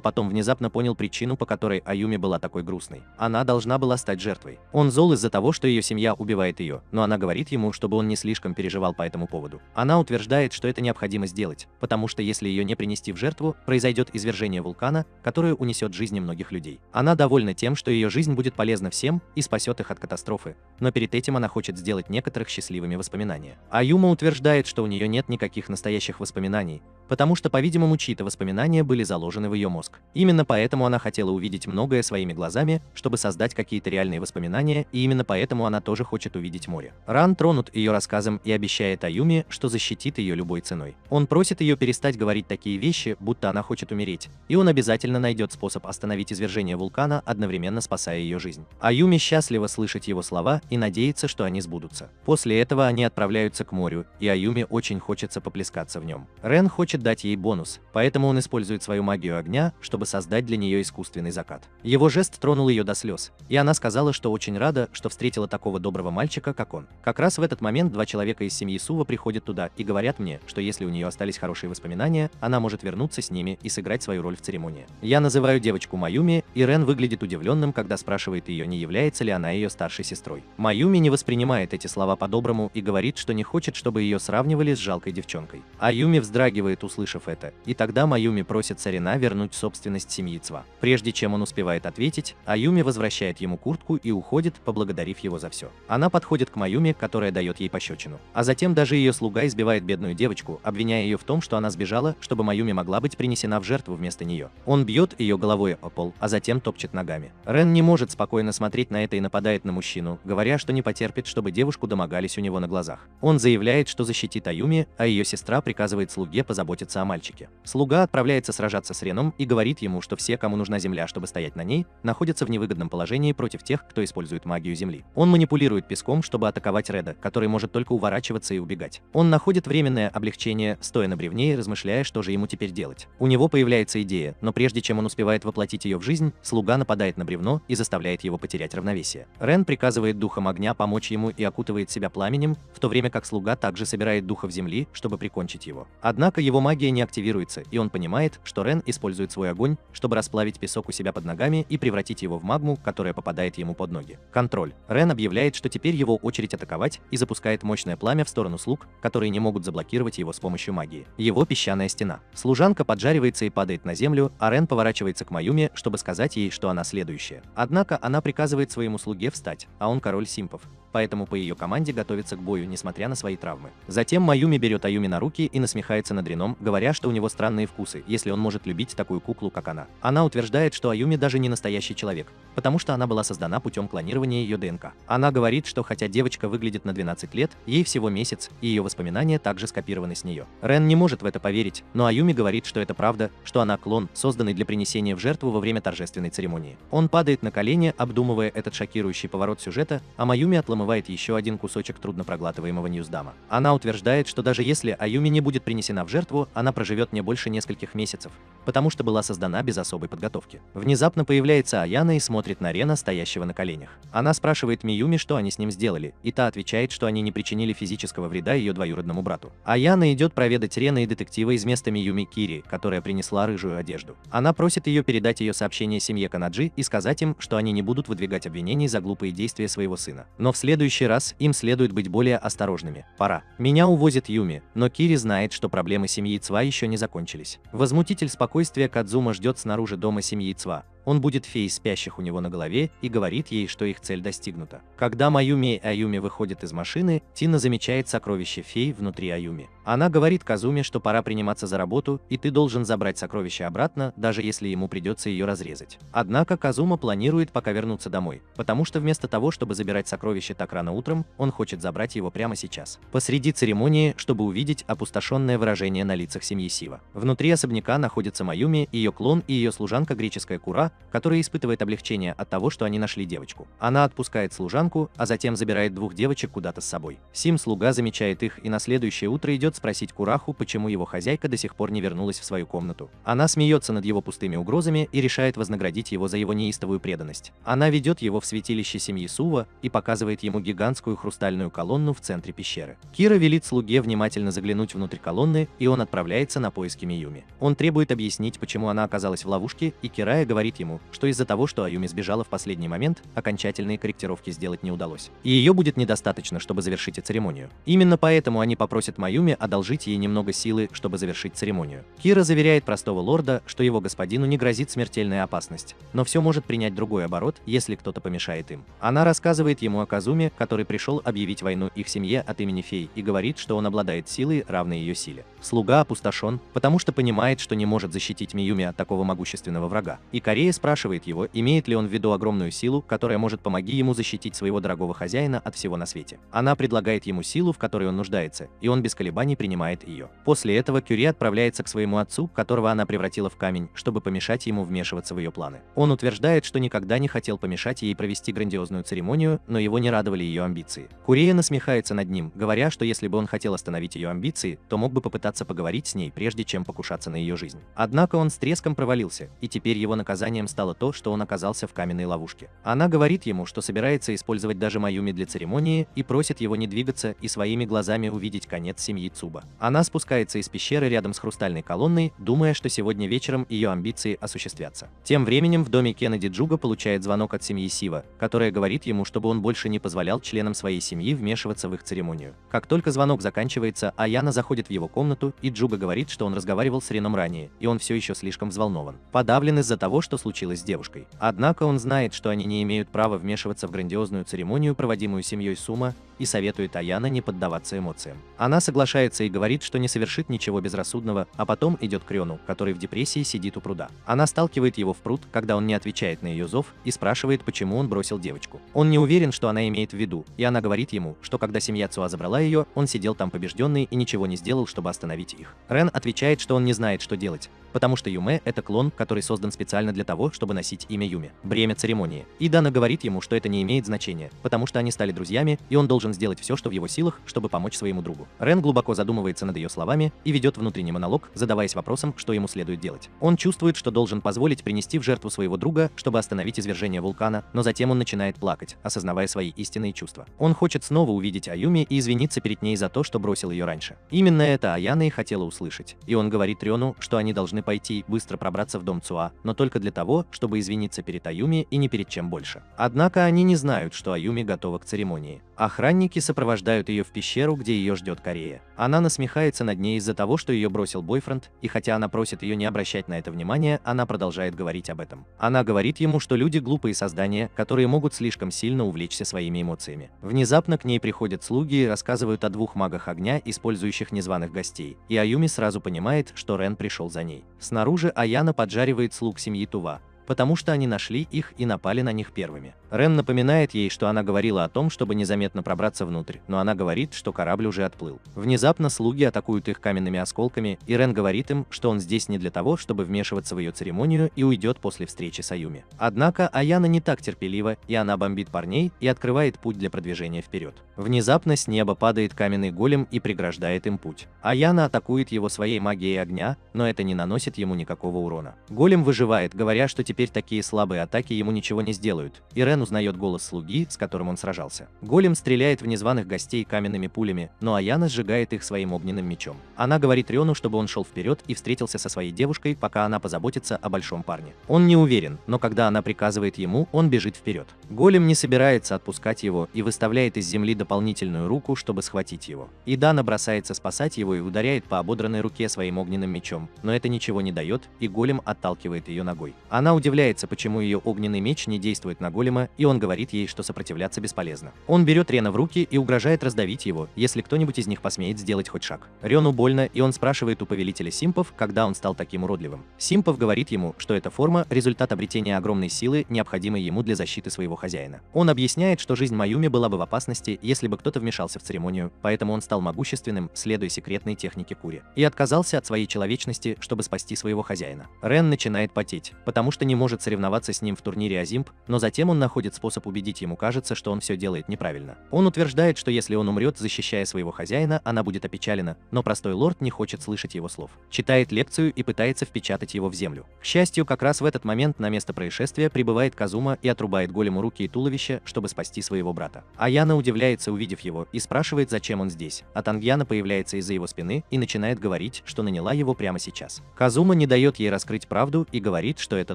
потом внезапно понял причину, по которой Аюми была такой грустной. Она должна была стать жертвой. Он зол из-за того, что ее семья убивает ее, но она говорит ему, чтобы он не слишком переживал по этому поводу. Она утверждает, что это необходимо сделать, потому что если ее не принести в жертву, произойдет извержение вулкана, которое унесет жизни многих людей. Она довольна тем, что ее жизнь будет полезна всем и спасет их от катастрофы, но перед этим она хочет сделать некоторых счастливыми воспоминания. Аюма утверждает, что у нее нет никаких настоящих воспоминаний, потому что, по-видимому, чьи-то воспоминания были заложены в ее мозг. Именно поэтому она хотела увидеть многое своими глазами, чтобы создать какие-то реальные воспоминания, и именно поэтому она тоже хочет увидеть море. Ран тронут ее рассказом и обещает Аюми, что защитит ее любой ценой. Он просит ее перестать говорить такие вещи, будто она хочет умереть, и он обязательно найдет способ остановить извержение вулкана, одновременно спасая ее жизнь. Аюми счастлива слышать его слова и надеется, что они сбудутся. После этого они отправляются к морю, и Аюми очень хочется поплескаться в нем. Рен хочет дать ей бонус, поэтому он использует свою магию огня, чтобы создать для нее искусственный закат. Его жест тронул ее до слез, и она сказала, что очень рада, что встретила такого доброго мальчика, как он. Как раз в этот момент два человека из семьи Сува приходят туда и говорят мне, что если у нее остались хорошие воспоминания, она может вернуться с ними и сыграть свою роль в церемонии. Я называю девочку Маюми, и Рен выглядит удивленным, когда спрашивает ее, не является ли она ее старшей сестрой. Маюми не воспринимает эти слова по-доброму и говорит, что не хочет, чтобы ее сравнивали с жалкой девчонкой. Аюми вздрагивает, услышав это, и тогда Маюми просит Сарина вернуть собственность семьи Цва. Прежде чем он успевает ответить, Аюми возвращает ему куртку и уходит, поблагодарив его за все. Она подходит к Маюми, которая дает ей пощечину. А затем даже ее слуга избивает бедную девочку, обвиняя ее в том, что она сбежала, чтобы Маюми могла быть принесена в жертву вместо нее. Он бьет ее головой о пол, а затем топчет ногами. Рен не может спокойно смотреть на это и нападает на мужчину, говоря, что не потерпит, чтобы девушку домогались у него на глазах. Он заявляет, что защитит Аюми, а ее сестра приказывает слуге позаботиться о мальчике. Слуга отправляется сражаться с Реном и говорит ему, что все, кому нужна земля, чтобы стоять на ней, находятся в невыгодном положении против тех, кто использует магию земли. Он манипулирует песком, чтобы атаковать Реда, который может только уворачиваться и убегать. Он находит временное облегчение, стоя на бревне и размышляя, что же ему теперь делать. У него появляется идея, но прежде чем он успевает воплотить ее в жизнь, слуга нападает на бревно и заставляет его потерять равновесие. Рен приказывает духам огня помочь ему и окутывает себя пламенем, в то время как слуга также собирает духов земли, чтобы прикончить его. Однако его магия не активируется, и он понимает, что Рен использует свой огонь, чтобы расплавить песок у себя под ногами и превратить его в магму, которая попадает ему под ноги. Контроль. Рен объявляет, что теперь его очередь атаковать, и запускает мощное пламя в сторону слуг, которые не могут заблокировать его с помощью магии. Его песчаная стена. Служанка поджаривается и падает на землю, а Рен поворачивается к Маюми, чтобы сказать ей, что она следующая. Однако она приказывает своему слуге встать, а он король симпов, поэтому по ее команде готовится к бою, несмотря на свои травмы. Затем Маюми берет Аюми на руки и насмехается над Реном, говоря, что у него странные вкусы, если он может любить такую куклу, как она. Она утверждает, что Аюми даже не настоящий человек, потому что она была создана путем клонирования ее ДНК. Она говорит, что хотя девочка выглядит на 12 лет, ей всего месяц, и ее воспоминания также скопированы с нее. Рен не может в это поверить, но Аюми говорит, что это правда, что она клон, созданный для принесения в жертву во время торжественной церемонии. Он падает на колени, обдумывая этот шокирующий поворот сюжета, а Маюми отламывает еще один кусочек труднопроглатываемого ньюсдама. Она утверждает, что даже если Аюми не будет принесена в жертву, она проживет не больше нескольких месяцев, потому что была создана без особой подготовки. Внезапно появляется Аяна и смотрит на Рена, стоящего на коленях. Она спрашивает Миюми, что они с ним сделали, и та отвечает, что они не причинили физического вреда ее двоюродному брату. Аяна идет проведать Рена и детектива из места Миюми Кири, которая принесла рыжую одежду. Она просит ее передать ее сообщение семье Канаджи и сказать им, что они не будут выдвигать обвинений за глупые действия своего сына. Но в следующий раз им следует быть более осторожными. Пора. Меня увозит Юми, но Кири знает, что проблемы семьи Цва еще не закончились. Возмутитель спокойствия Кадзума ждет снаружи дома семьи Цва. Он будет феей спящих у него на голове и говорит ей, что их цель достигнута. Когда Маюми и Аюми выходят из машины, Тина замечает сокровище фей внутри Аюми. Она говорит Казуме, что пора приниматься за работу, и ты должен забрать сокровище обратно, даже если ему придется ее разрезать. Однако Казума планирует пока вернуться домой, потому что вместо того, чтобы забирать сокровище так рано утром, он хочет забрать его прямо сейчас, посреди церемонии, чтобы увидеть опустошенное выражение на лицах семьи Сива. Внутри особняка находятся Маюми, ее клон и ее служанка греческая Кура, слуга, который испытывает облегчение от того, что они нашли девочку. Она отпускает служанку, а затем забирает двух девочек куда-то с собой. Сим, слуга, замечает их и на следующее утро идет спросить Кураху, почему его хозяйка до сих пор не вернулась в свою комнату. Она смеется над его пустыми угрозами и решает вознаградить его за его неистовую преданность. Она ведет его в святилище семьи Сува и показывает ему гигантскую хрустальную колонну в центре пещеры. Кира велит слуге внимательно заглянуть внутрь колонны, и он отправляется на поиски Миюми. Он требует объяснить, почему она оказалась в ловушке, и Кирая говорит ему, что из-за того, что Аюми сбежала в последний момент, окончательные корректировки сделать не удалось. И ее будет недостаточно, чтобы завершить церемонию. Именно поэтому они попросят Миюми одолжить ей немного силы, чтобы завершить церемонию. Кира заверяет простого лорда, что его господину не грозит смертельная опасность, но все может принять другой оборот, если кто-то помешает им. Она рассказывает ему о Казуме, который пришел объявить войну их семье от имени фей, и говорит, что он обладает силой, равной ее силе. Слуга опустошен, потому что понимает, что не может защитить Миюми от такого могущественного врага. И Корея спрашивает его, имеет ли он в виду огромную силу, которая может помоги ему защитить своего дорогого хозяина от всего на свете. Она предлагает ему силу, в которой он нуждается, и он без колебаний принимает ее. После этого Кюри отправляется к своему отцу, которого она превратила в камень, чтобы помешать ему вмешиваться в ее планы. Он утверждает, что никогда не хотел помешать ей провести грандиозную церемонию, но его не радовали ее амбиции. Курея насмехается над ним, говоря, что если бы он хотел остановить ее амбиции, то мог бы попытаться поговорить с ней, прежде чем покушаться на ее жизнь. Однако он с треском провалился, и теперь его наказанием стало то, что он оказался в каменной ловушке. Она говорит ему, что собирается использовать даже Миюми для церемонии, и просит его не двигаться и своими глазами увидеть конец семьи Цуба. Она спускается из пещеры рядом с хрустальной колонной, думая, что сегодня вечером ее амбиции осуществятся. Тем временем в доме Кеннеди Джуга получает звонок от семьи Сива, которая говорит ему, чтобы он больше не позволял членам своей семьи вмешиваться в их церемонию. Как только звонок заканчивается, Аяна заходит в его комнату, и Джуга говорит, что он разговаривал с Реном ранее, и он все еще слишком взволнован, подавлен из-за того, что случилось с девушкой. Однако он знает, что они не имеют права вмешиваться в грандиозную церемонию, проводимую семьей Сума, и советует Аяна не поддаваться эмоциям. Она соглашается и говорит, что не совершит ничего безрассудного, а потом идет к Рёну, который в депрессии сидит у пруда. Она сталкивает его в пруд, когда он не отвечает на ее зов, и спрашивает, почему он бросил девочку. Он не уверен, что она имеет в виду, и она говорит ему, что когда семья Цуа забрала ее, он сидел там побежденный и ничего не сделал, чтобы остановить их. Рен отвечает, что он не знает, что делать, потому что Юме — это клон, который создан специально для того, чтобы носить имя Юми, бремя церемонии. И Дана говорит ему, что это не имеет значения, потому что они стали друзьями, и он должен сделать все, что в его силах, чтобы помочь своему другу. Рен глубоко задумывается над ее словами и ведет внутренний монолог, задаваясь вопросом, что ему следует делать. Он чувствует, что должен позволить принести в жертву своего друга, чтобы остановить извержение вулкана, но затем он начинает плакать, осознавая свои истинные чувства. Он хочет снова увидеть Аюми и извиниться перед ней за то, что бросил ее раньше. Именно это Аяна и хотела услышать. И он говорит Рёну, что они должны пойти быстро пробраться в дом Цуа, но только для того, чтобы извиниться перед Аюми и не перед чем больше. Однако они не знают, что Аюми готова к церемонии. Охранники сопровождают ее в пещеру, где ее ждет Корея. Она насмехается над ней из-за того, что ее бросил бойфренд, и хотя она просит ее не обращать на это внимания, она продолжает говорить об этом. Она говорит ему, что люди глупые создания, которые могут слишком сильно увлечься своими эмоциями. Внезапно к ней приходят слуги и рассказывают о двух магах огня, использующих незваных гостей, и Аюми сразу понимает, что Рен пришел за ней. Снаружи Аяна поджаривает слуг семьи Тува, потому что они нашли их и напали на них первыми. Рен напоминает ей, что она говорила о том, чтобы незаметно пробраться внутрь, но она говорит, что корабль уже отплыл. Внезапно слуги атакуют их каменными осколками, и Рен говорит им, что он здесь не для того, чтобы вмешиваться в ее церемонию, и уйдет после встречи с Аюми. Однако Аяна не так терпелива, и она бомбит парней и открывает путь для продвижения вперед. Внезапно с неба падает каменный голем и преграждает им путь. Аяна атакует его своей магией огня, но это не наносит ему никакого урона. Голем выживает, говоря, что теперь такие слабые атаки ему ничего не сделают, и Рен узнает голос слуги, с которым он сражался. Голем стреляет в незваных гостей каменными пулями, но Аяна сжигает их своим огненным мечом. Она говорит Рену, чтобы он шел вперед и встретился со своей девушкой, пока она позаботится о большом парне. Он не уверен, но когда она приказывает ему, он бежит вперед. Голем не собирается отпускать его и выставляет из земли дополнительную руку, чтобы схватить его. И Дана бросается спасать его и ударяет по ободранной руке своим огненным мечом, но это ничего не дает, и голем отталкивает ее ногой. Она удивляется, почему ее огненный меч не действует на голема, и он говорит ей, что сопротивляться бесполезно. Он берет Рена в руки и угрожает раздавить его, если кто-нибудь из них посмеет сделать хоть шаг. Рену больно, и он спрашивает у повелителя симпов, когда он стал таким уродливым. Симпов говорит ему, что эта форма – результат обретения огромной силы, необходимой ему для защиты своего хозяина. Он объясняет, что жизнь Маюми была бы в опасности, если бы кто-то вмешался в церемонию, поэтому он стал могущественным, следуя секретной технике Кури, и отказался от своей человечности, чтобы спасти своего хозяина. Рен начинает потеть, потому что не может соревноваться с ним в турнире Азимп, но затем он находит способ убедить, ему кажется, что он все делает неправильно. Он утверждает, что если он умрет, защищая своего хозяина, она будет опечалена, но простой лорд не хочет слышать его слов. Читает лекцию и пытается впечатать его в землю. К счастью, как раз в этот момент на место происшествия прибывает Казума и отрубает голему руки и туловище, чтобы спасти своего брата. Аяна удивляется, увидев его, и спрашивает, зачем он здесь, а Тангьяна появляется из-за его спины и начинает говорить, что наняла его прямо сейчас. Казума не дает ей раскрыть правду и говорит, что это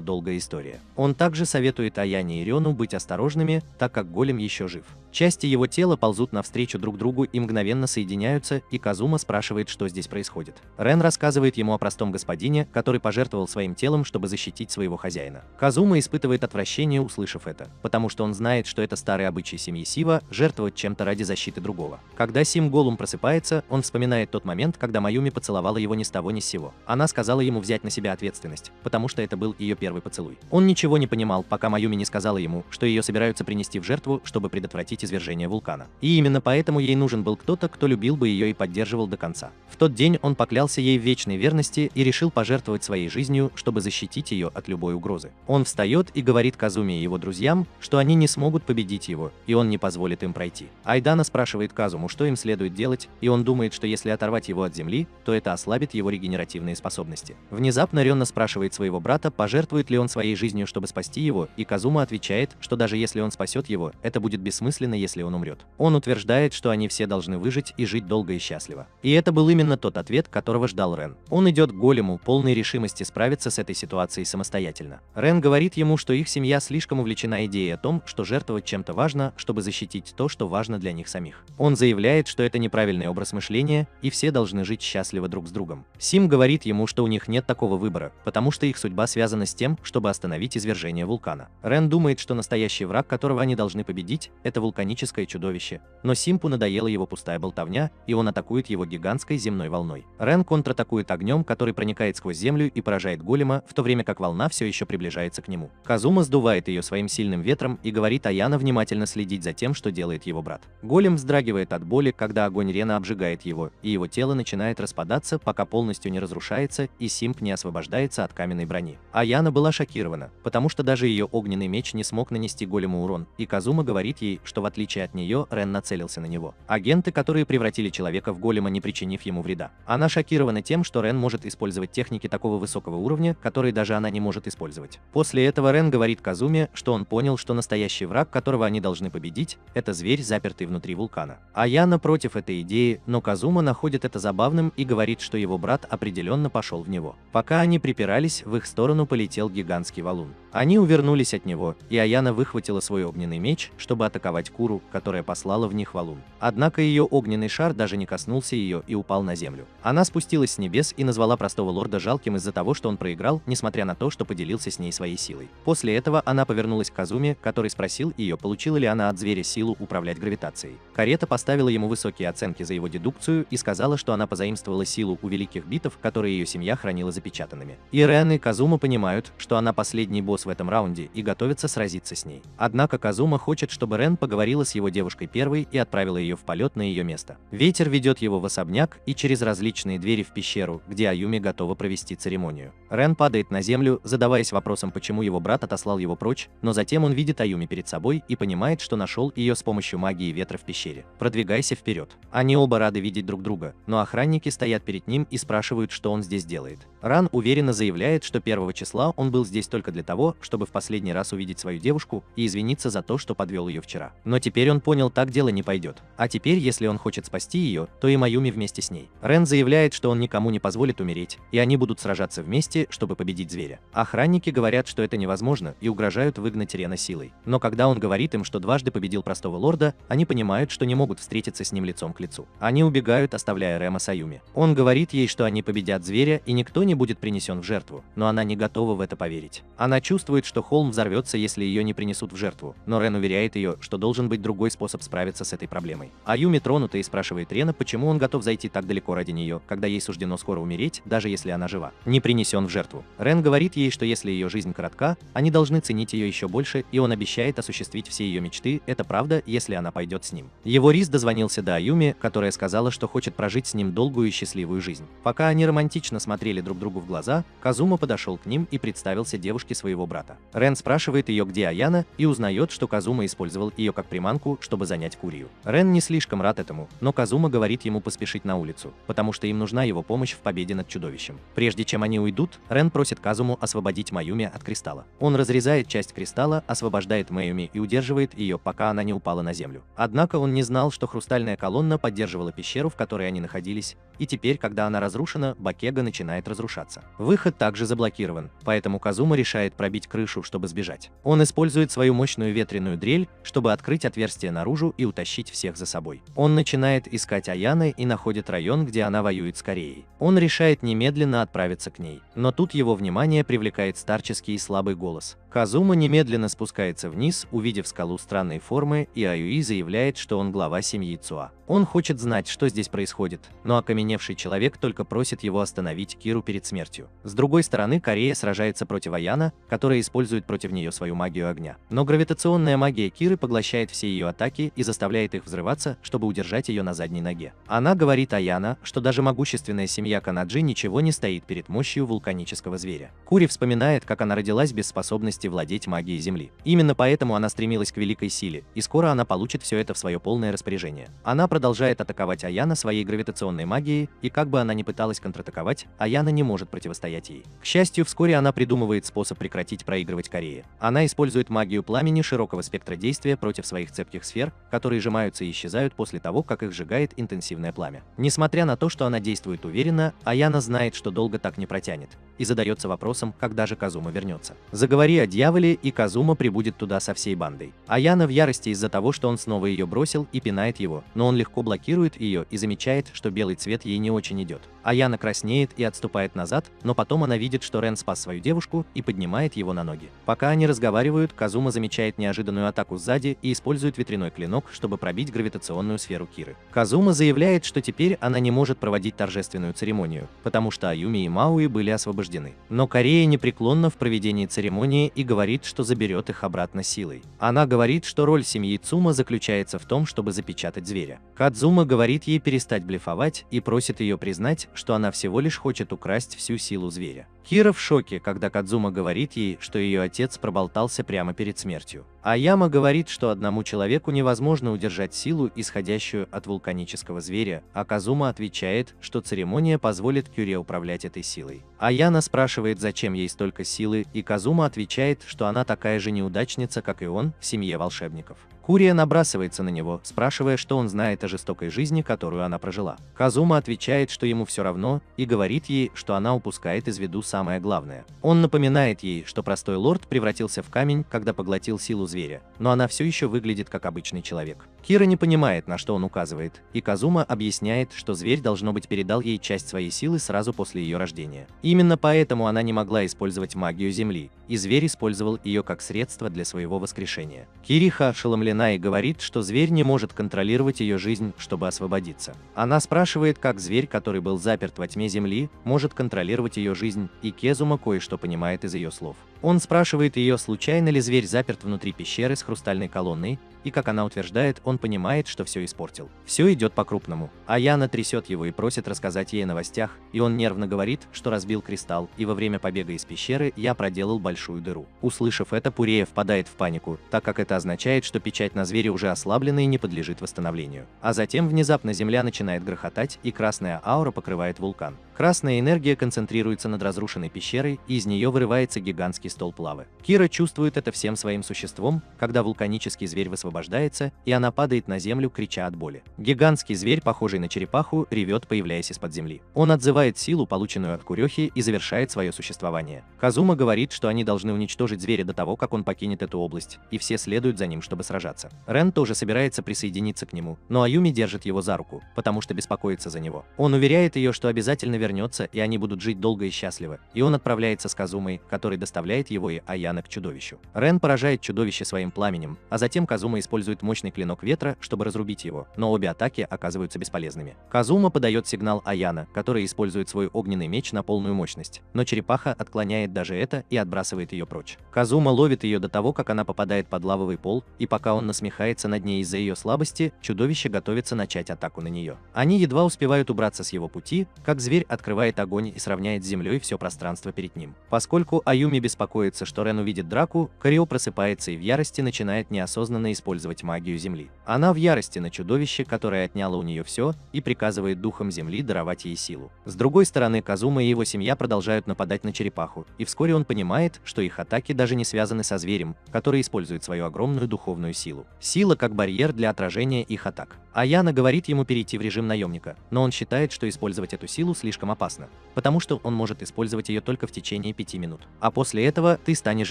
долгая история. Он также советует Аяне и Рёну быть осторожными, так как голем еще жив. Части его тела ползут навстречу друг другу и мгновенно соединяются, и Казума спрашивает, что здесь происходит. Рен рассказывает ему о простом господине, который пожертвовал своим телом, чтобы защитить своего хозяина. Казума испытывает отвращение, услышав это, потому что он знает, что это старый обычай семьи Сива жертвовать чем-то ради защиты другого. Когда Сим Голум просыпается, он вспоминает тот момент, когда Маюми поцеловала его ни с того ни с сего. Она сказала ему взять на себя ответственность, потому что это был ее первый поцелуй. Он ничего не понимал, пока Маюми не сказала ему, что ее собираются принести в жертву, чтобы предотвратить извержение вулкана. И именно поэтому ей нужен был кто-то, кто любил бы ее и поддерживал до конца. В тот день он поклялся ей в вечной верности и решил пожертвовать своей жизнью, чтобы защитить ее от любой угрозы. Он встает и говорит Казуме и его друзьям, что они не смогут победить его, и он не позволит им пройти. Айдана спрашивает Казуму, что им следует делать, и он думает, что если оторвать его от земли, то это ослабит его регенеративные способности. Внезапно Рённа спрашивает своего брата, пожертвует ли он своей жизнью, чтобы спасти его, и Казума отвечает, что даже если он спасет его, это будет бессмысленно, если он умрет. Он утверждает, что они все должны выжить и жить долго и счастливо. И это был именно тот ответ, которого ждал Рен. Он идет к голему, полной решимости справиться с этой ситуацией самостоятельно. Рен говорит ему, что их семья слишком увлечена идеей о том, что жертвовать чем-то важно, чтобы защитить то, что важно для них самих. Он заявляет, что это неправильный образ мышления, и все должны жить счастливо друг с другом. Сим говорит ему, что у них нет такого выбора, потому что их судьба связана с тем, чтобы остановить извержение вулкана. Рен думает, что настоящий враг, которого они должны победить, это вулканическое чудовище, но Симпу надоела его пустая болтовня, и он атакует его гигантской земной волной. Рен контратакует огнем, который проникает сквозь землю и поражает голема, в то время как волна все еще приближается к нему. Казума сдувает ее своим сильным ветром и говорит Аяна внимательно следить за тем, что делает его брат. Голем вздрагивает от боли, когда огонь Рена обжигает его, и его тело начинает распадаться, пока полностью не разрушается, и Симп не освобождается от каменной брони. Аяна была шокирована, потому что даже ее огненный меч не смог нанести голему урон, и Казума говорит ей, что в отличие от нее, Рен нацелился на него. Агенты, которые превратили человека в голема, не причинив ему вреда. Она шокирована тем, что Рен может использовать техники такого высокого уровня, которые даже она не может использовать. После этого Рен говорит Казуме, что он понял, что настоящий враг, которого они должны победить, это зверь, запертый внутри вулкана. Аяна против этой идеи, но Казума находит это забавным и говорит, что его брат определенно пошел в него. Пока они припирались, в их сторону полетел гигантский валун. Они увернулись от него, и Аяна выхватила свой огненный меч, чтобы атаковать Куру, которая послала в них валун. Однако ее огненный шар даже не коснулся ее и упал на землю. Она спустилась с небес и назвала простого лорда жалким из-за того, что он проиграл, несмотря на то, что поделился с ней своей силой. После этого она повернулась к Казуме, который спросил ее, получила ли она от зверя силу управлять гравитацией. Карета поставила ему высокие оценки за его дедукцию и сказала, что она позаимствовала силу у великих битв, которые ее семья хранила запечатанными. И Рен и Казума понимают, что она последний босс в этом раунде и готовятся сразиться с ней. Однако Казума хочет, чтобы Рен поговорила с его девушкой первой и отправила ее в полет на ее место. Ветер ведет его в особняк и через различные двери в пещеру, где Аюми готова провести церемонию. Рен падает на землю, задаваясь вопросом, почему его брат отослал его прочь, но затем он видит Аюми перед собой и понимает, что нашел ее с помощью магии ветра в пещере. Продвигайся вперед. Они оба рады видеть друг друга, но охранники стоят перед ним и спрашивают, что он здесь делает. Ран уверенно заявляет, что 1 числа он был здесь только для того, чтобы в последний раз увидеть свою девушку и извиниться за то, что подвел ее вчера. Но теперь он понял, так дело не пойдет. А теперь, если он хочет спасти ее, то и Маюми вместе с ней. Рен заявляет, что он никому не позволит умереть, и они будут сражаться вместе, чтобы победить зверя. Охранники говорят, что это невозможно, и угрожают выгнать Рена силой. Но когда он говорит им, что дважды победил простого лорда, они понимают, что не могут встретиться с ним лицом к лицу. Они убегают, оставляя Рема с Аюми. Он говорит ей, что они победят зверя, и никто не будет принесен в жертву, но она не готова в это поверить. Она чувствует, чувствует, что холм взорвется, если ее не принесут в жертву, но Рен уверяет ее, что должен быть другой способ справиться с этой проблемой. Аюми тронута и спрашивает Рена, почему он готов зайти так далеко ради нее, когда ей суждено скоро умереть, даже если она жива, не принесен в жертву. Рен говорит ей, что если ее жизнь коротка, они должны ценить ее еще больше, и он обещает осуществить все ее мечты, это правда, если она пойдет с ним. Его Рис дозвонился до Аюми, которая сказала, что хочет прожить с ним долгую и счастливую жизнь. Пока они романтично смотрели друг другу в глаза, Казума подошел к ним и представился девушке своего брата. Рен спрашивает ее, где Аяна, и узнает, что Казума использовал ее как приманку, чтобы занять Курию. Рен не слишком рад этому, но Казума говорит ему поспешить на улицу, потому что им нужна его помощь в победе над чудовищем. Прежде чем они уйдут, Рен просит Казуму освободить Маюми от кристалла. Он разрезает часть кристалла, освобождает Маюми и удерживает ее, пока она не упала на землю. Однако он не знал, что хрустальная колонна поддерживала пещеру, в которой они находились, и теперь, когда она разрушена, Бакега начинает разрушаться. Выход также заблокирован, поэтому Казума решает пробить крышу, чтобы сбежать. Он использует свою мощную ветреную дрель, чтобы открыть отверстие наружу и утащить всех за собой. Он начинает искать Аяны и находит район, где она воюет с Кореей. Он решает немедленно отправиться к ней, но тут его внимание привлекает старческий и слабый голос. Казума немедленно спускается вниз, увидев скалу странной формы, и Аюи заявляет, что он глава семьи Цуа. Он хочет знать, что здесь происходит, но окаменевший человек только просит его остановить Киру перед смертью. С другой стороны, Корея сражается против Аяна, которая использует против нее свою магию огня. Но гравитационная магия Киры поглощает все ее атаки и заставляет их взрываться, чтобы удержать ее на задней ноге. Она говорит Аяна, что даже могущественная семья Канаджи ничего не стоит перед мощью вулканического зверя. Кури вспоминает, как она родилась без способности владеть магией Земли. Именно поэтому она стремилась к великой силе, и скоро она получит все это в свое полное распоряжение. Она продолжает атаковать Аяна своей гравитационной магией, и как бы она ни пыталась контратаковать, Аяна не может противостоять ей. К счастью, вскоре она придумывает способ прекратить проигрывать Корее. Она использует магию пламени широкого спектра действия против своих цепких сфер, которые сжимаются и исчезают после того, как их сжигает интенсивное пламя. Несмотря на то, что она действует уверенно, Аяна знает, что долго так не протянет, и задается вопросом, когда же Казума вернется. Заговори о дьяволе, и Казума прибудет туда со всей бандой. Аяна в ярости из-за того, что он снова ее бросил, и пинает его, но он легко блокирует ее и замечает, что белый цвет ей не очень идет. Аяна краснеет и отступает назад, но потом она видит, что Рен спас свою девушку и поднимает его на ноги. Пока они разговаривают, Казума замечает неожиданную атаку сзади и использует ветряной клинок, чтобы пробить гравитационную сферу Киры. Казума заявляет, что теперь она не может проводить торжественную церемонию, потому что Аюми и Мауи были освобождены. Но Корея непреклонна в проведении церемонии и говорит, что заберет их обратно силой. Она говорит, что роль семьи Цума заключается в том, чтобы запечатать зверя. Кадзума говорит ей перестать блефовать и просит ее признать, что она всего лишь хочет украсть всю силу зверя. Кира в шоке, когда Кадзума говорит ей, что ее отец проболтался прямо перед смертью. Аяма говорит, что одному человеку невозможно удержать силу, исходящую от вулканического зверя, а Казума отвечает, что церемония позволит Кюре управлять этой силой. Аяна спрашивает, зачем ей столько силы, и Казума отвечает, что она такая же неудачница, как и он, в семье волшебников. Курия набрасывается на него, спрашивая, что он знает о жестокой жизни, которую она прожила. Казума отвечает, что ему все равно, и говорит ей, что она упускает из виду самое главное. Он напоминает ей, что простой лорд превратился в камень, когда поглотил силу зверя, но она все еще выглядит как обычный человек. Кира не понимает, на что он указывает, и Казума объясняет, что зверь, должно быть, передал ей часть своей силы сразу после ее рождения. Именно поэтому она не могла использовать магию Земли, и зверь использовал ее как средство для своего воскрешения. Кириха ошеломлена и говорит, что зверь не может контролировать ее жизнь, чтобы освободиться. Она спрашивает, как зверь, который был заперт во тьме Земли, может контролировать ее жизнь, и Кезума кое-что понимает из ее слов. Он спрашивает ее, случайно ли зверь заперт внутри пещеры с хрустальной колонной, и, как она утверждает, он понимает, что все испортил. Все идет по-крупному. Аяна трясет его и просит рассказать ей о новостях, и он нервно говорит, что разбил кристалл, и во время побега из пещеры я проделал большую дыру. Услышав это, Пурея впадает в панику, так как это означает, что печать на звере уже ослаблена и не подлежит восстановлению. А затем внезапно земля начинает грохотать, и красная аура покрывает вулкан. Красная энергия концентрируется над разрушенной пещерой, и из нее вырывается гигантский столб лавы. Кира чувствует это всем своим существом, когда вулканический зверь высвобождается, и она падает на землю, крича от боли. Гигантский зверь, похожий на черепаху, ревет, появляясь из-под земли. Он отзывает силу, полученную от Курехи, и завершает свое существование. Казума говорит, что они должны уничтожить зверя до того, как он покинет эту область, и все следуют за ним, чтобы сражаться. Рен тоже собирается присоединиться к нему, но Аюми держит его за руку, потому что беспокоится за него. Он уверяет ее, что обязательно вернется, и они будут жить долго и счастливо, и он отправляется с Казумой, который доставляет его и Аяна к чудовищу. Рен поражает чудовище своим пламенем, а затем Казума использует мощный клинок ветра, чтобы разрубить его, но обе атаки оказываются бесполезными. Казума подает сигнал Аяна, который использует свой огненный меч на полную мощность, но черепаха отклоняет даже это и отбрасывает ее прочь. Казума ловит ее до того, как она попадает под лавовый пол, и пока он насмехается над ней из-за ее слабости, чудовище готовится начать атаку на нее. Они едва успевают убраться с его пути, как зверь открывает огонь и сравняет с землей все пространство перед ним. Поскольку Аюми беспокоится, что Рен увидит драку, Карио просыпается и в ярости начинает неосознанно использовать магию земли. Она в ярости на чудовище, которое отняло у нее все, и приказывает духам земли даровать ей силу. С другой стороны, Казума и его семья продолжают нападать на черепаху, и вскоре он понимает, что их атаки даже не связаны со зверем, который использует свою огромную духовную силу. Сила как барьер для отражения их атак. Аяна говорит ему перейти в режим наемника, но он считает, что использовать эту силу слишком опасно, потому что он может использовать ее только в течение 5 минут. А после этого ты станешь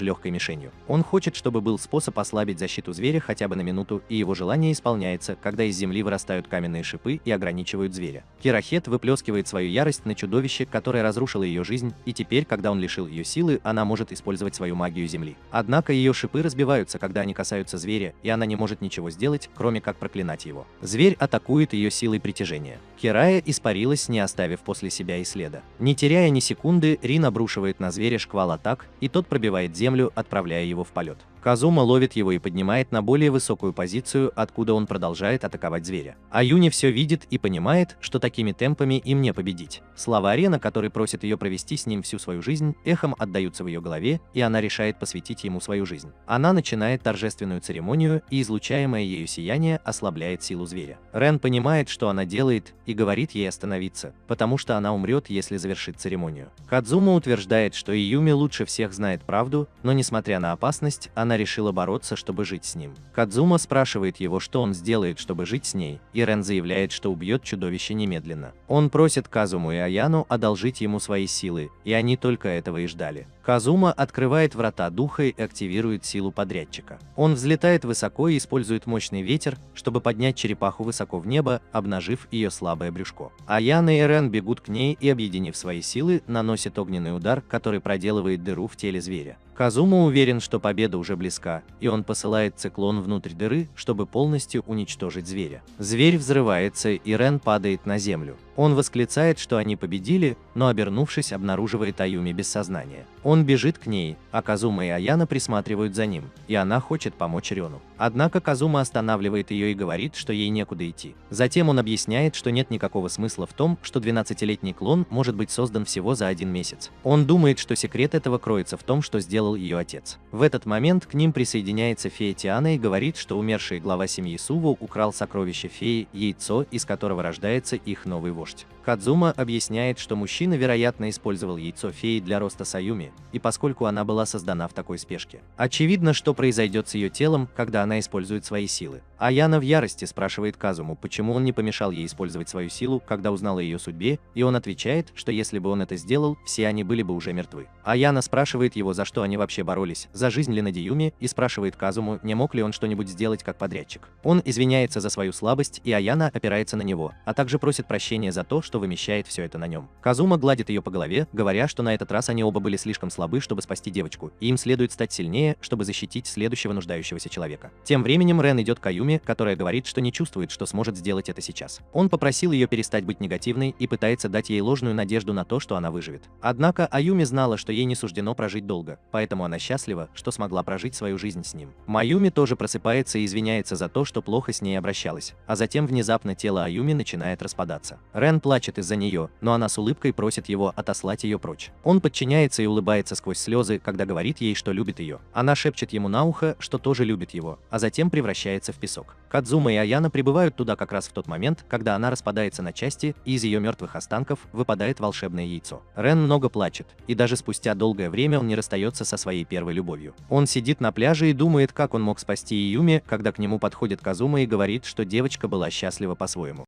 легкой мишенью. Он хочет, чтобы был способ ослабить защиту зверя хотя бы на минуту, и его желание исполняется, когда из земли вырастают каменные шипы и ограничивают зверя. Кирахет выплескивает свою ярость на чудовище, которое разрушило ее жизнь, и теперь, когда он лишил ее силы, она может использовать свою магию земли. Однако ее шипы разбиваются, когда они касаются зверя, и она не может ничего сделать, кроме как проклинать его. Зверь атакует ее силой притяжения. Кирая испарилась, не оставив после себя и следа. Не теряя ни секунды, Рин обрушивает на зверя шквал атак, и тот пробивает землю, отправляя его в полет. Казума ловит его и поднимает на более высокую позицию, откуда он продолжает атаковать зверя. Аюни все видит и понимает, что такими темпами им не победить. Слова Рена, который просит ее провести с ним всю свою жизнь, эхом отдаются в ее голове, и она решает посвятить ему свою жизнь. Она начинает торжественную церемонию, и излучаемое ею сияние ослабляет силу зверя. Рен понимает, что она делает, и говорит ей остановиться, потому что она умрет, если завершит церемонию. Кадзума утверждает, что Июми лучше всех знает правду, но несмотря на опасность, она решила бороться, чтобы жить с ним. Кадзума спрашивает его, что он сделает, чтобы жить с ней, и Рен заявляет, что убьет чудовище немедленно. Он просит Казуму и Аяну одолжить ему свои силы, и они только этого и ждали. Казума открывает врата духа и активирует силу подрядчика. Он взлетает высоко и использует мощный ветер, чтобы поднять черепаху высоко в небо, обнажив ее слабое брюшко. Аяна и Рен бегут к ней и, объединив свои силы, наносят огненный удар, который проделывает дыру в теле зверя. Казума уверен, что победа уже близка, и он посылает циклон внутрь дыры, чтобы полностью уничтожить зверя. Зверь взрывается, и Рен падает на землю. Он восклицает, что они победили, но, обернувшись, обнаруживает Аюми без сознания. Он бежит к ней, а Казума и Аяна присматривают за ним, и она хочет помочь Рену. Однако Казума останавливает ее и говорит, что ей некуда идти. Затем он объясняет, что нет никакого смысла в том, что 12-летний клон может быть создан всего за 1 месяц. Он думает, что секрет этого кроется в том, что сделал ее отец. В этот момент к ним присоединяется фея Тиана и говорит, что умерший глава семьи Суву украл сокровище феи, яйцо, из которого рождается их новый вождь. Кадзума объясняет, что мужчина, вероятно, использовал яйцо феи для роста Саюми, и поскольку она была создана в такой спешке. Очевидно, что произойдет с ее телом, когда она использует свои силы. Аяна в ярости спрашивает Казуму, почему он не помешал ей использовать свою силу, когда узнал о ее судьбе, и он отвечает, что если бы он это сделал, все они были бы уже мертвы. Аяна спрашивает его, за что они вообще боролись, за жизнь ли на Диюме, и спрашивает Казуму, не мог ли он что-нибудь сделать как подрядчик. Он извиняется за свою слабость, и Аяна опирается на него, а также просит прощения за то, что вымещает все это на нем. Казума гладит ее по голове, говоря, что на этот раз они оба были слишком слабы, чтобы спасти девочку, и им следует стать сильнее, чтобы защитить следующего нуждающегося человека. Тем временем Рен идет к Аюми, которая говорит, что не чувствует, что сможет сделать это сейчас. Он попросил ее перестать быть негативной и пытается дать ей ложную надежду на то, что она выживет. Однако Аюми знала, что ей не суждено прожить долго, поэтому она счастлива, что смогла прожить свою жизнь с ним. Маюми тоже просыпается и извиняется за то, что плохо с ней обращалась, а затем внезапно тело Аюми начинает распадаться. Рен плачет из-за нее, но она с улыбкой просит его отослать ее прочь. Он подчиняется и улыбается сквозь слезы, когда говорит ей, что любит ее. Она шепчет ему на ухо, что тоже любит его, а затем превращается в песок. Кадзума и Аяна прибывают туда как раз в тот момент, когда она распадается на части, и из ее мертвых останков выпадает волшебное яйцо. Рен много плачет, и даже спустя долгое время он не расстается со своей первой любовью. Он сидит на пляже и думает, как он мог спасти Июми, когда к нему подходит Казума и говорит, что девочка была счастлива по-своему.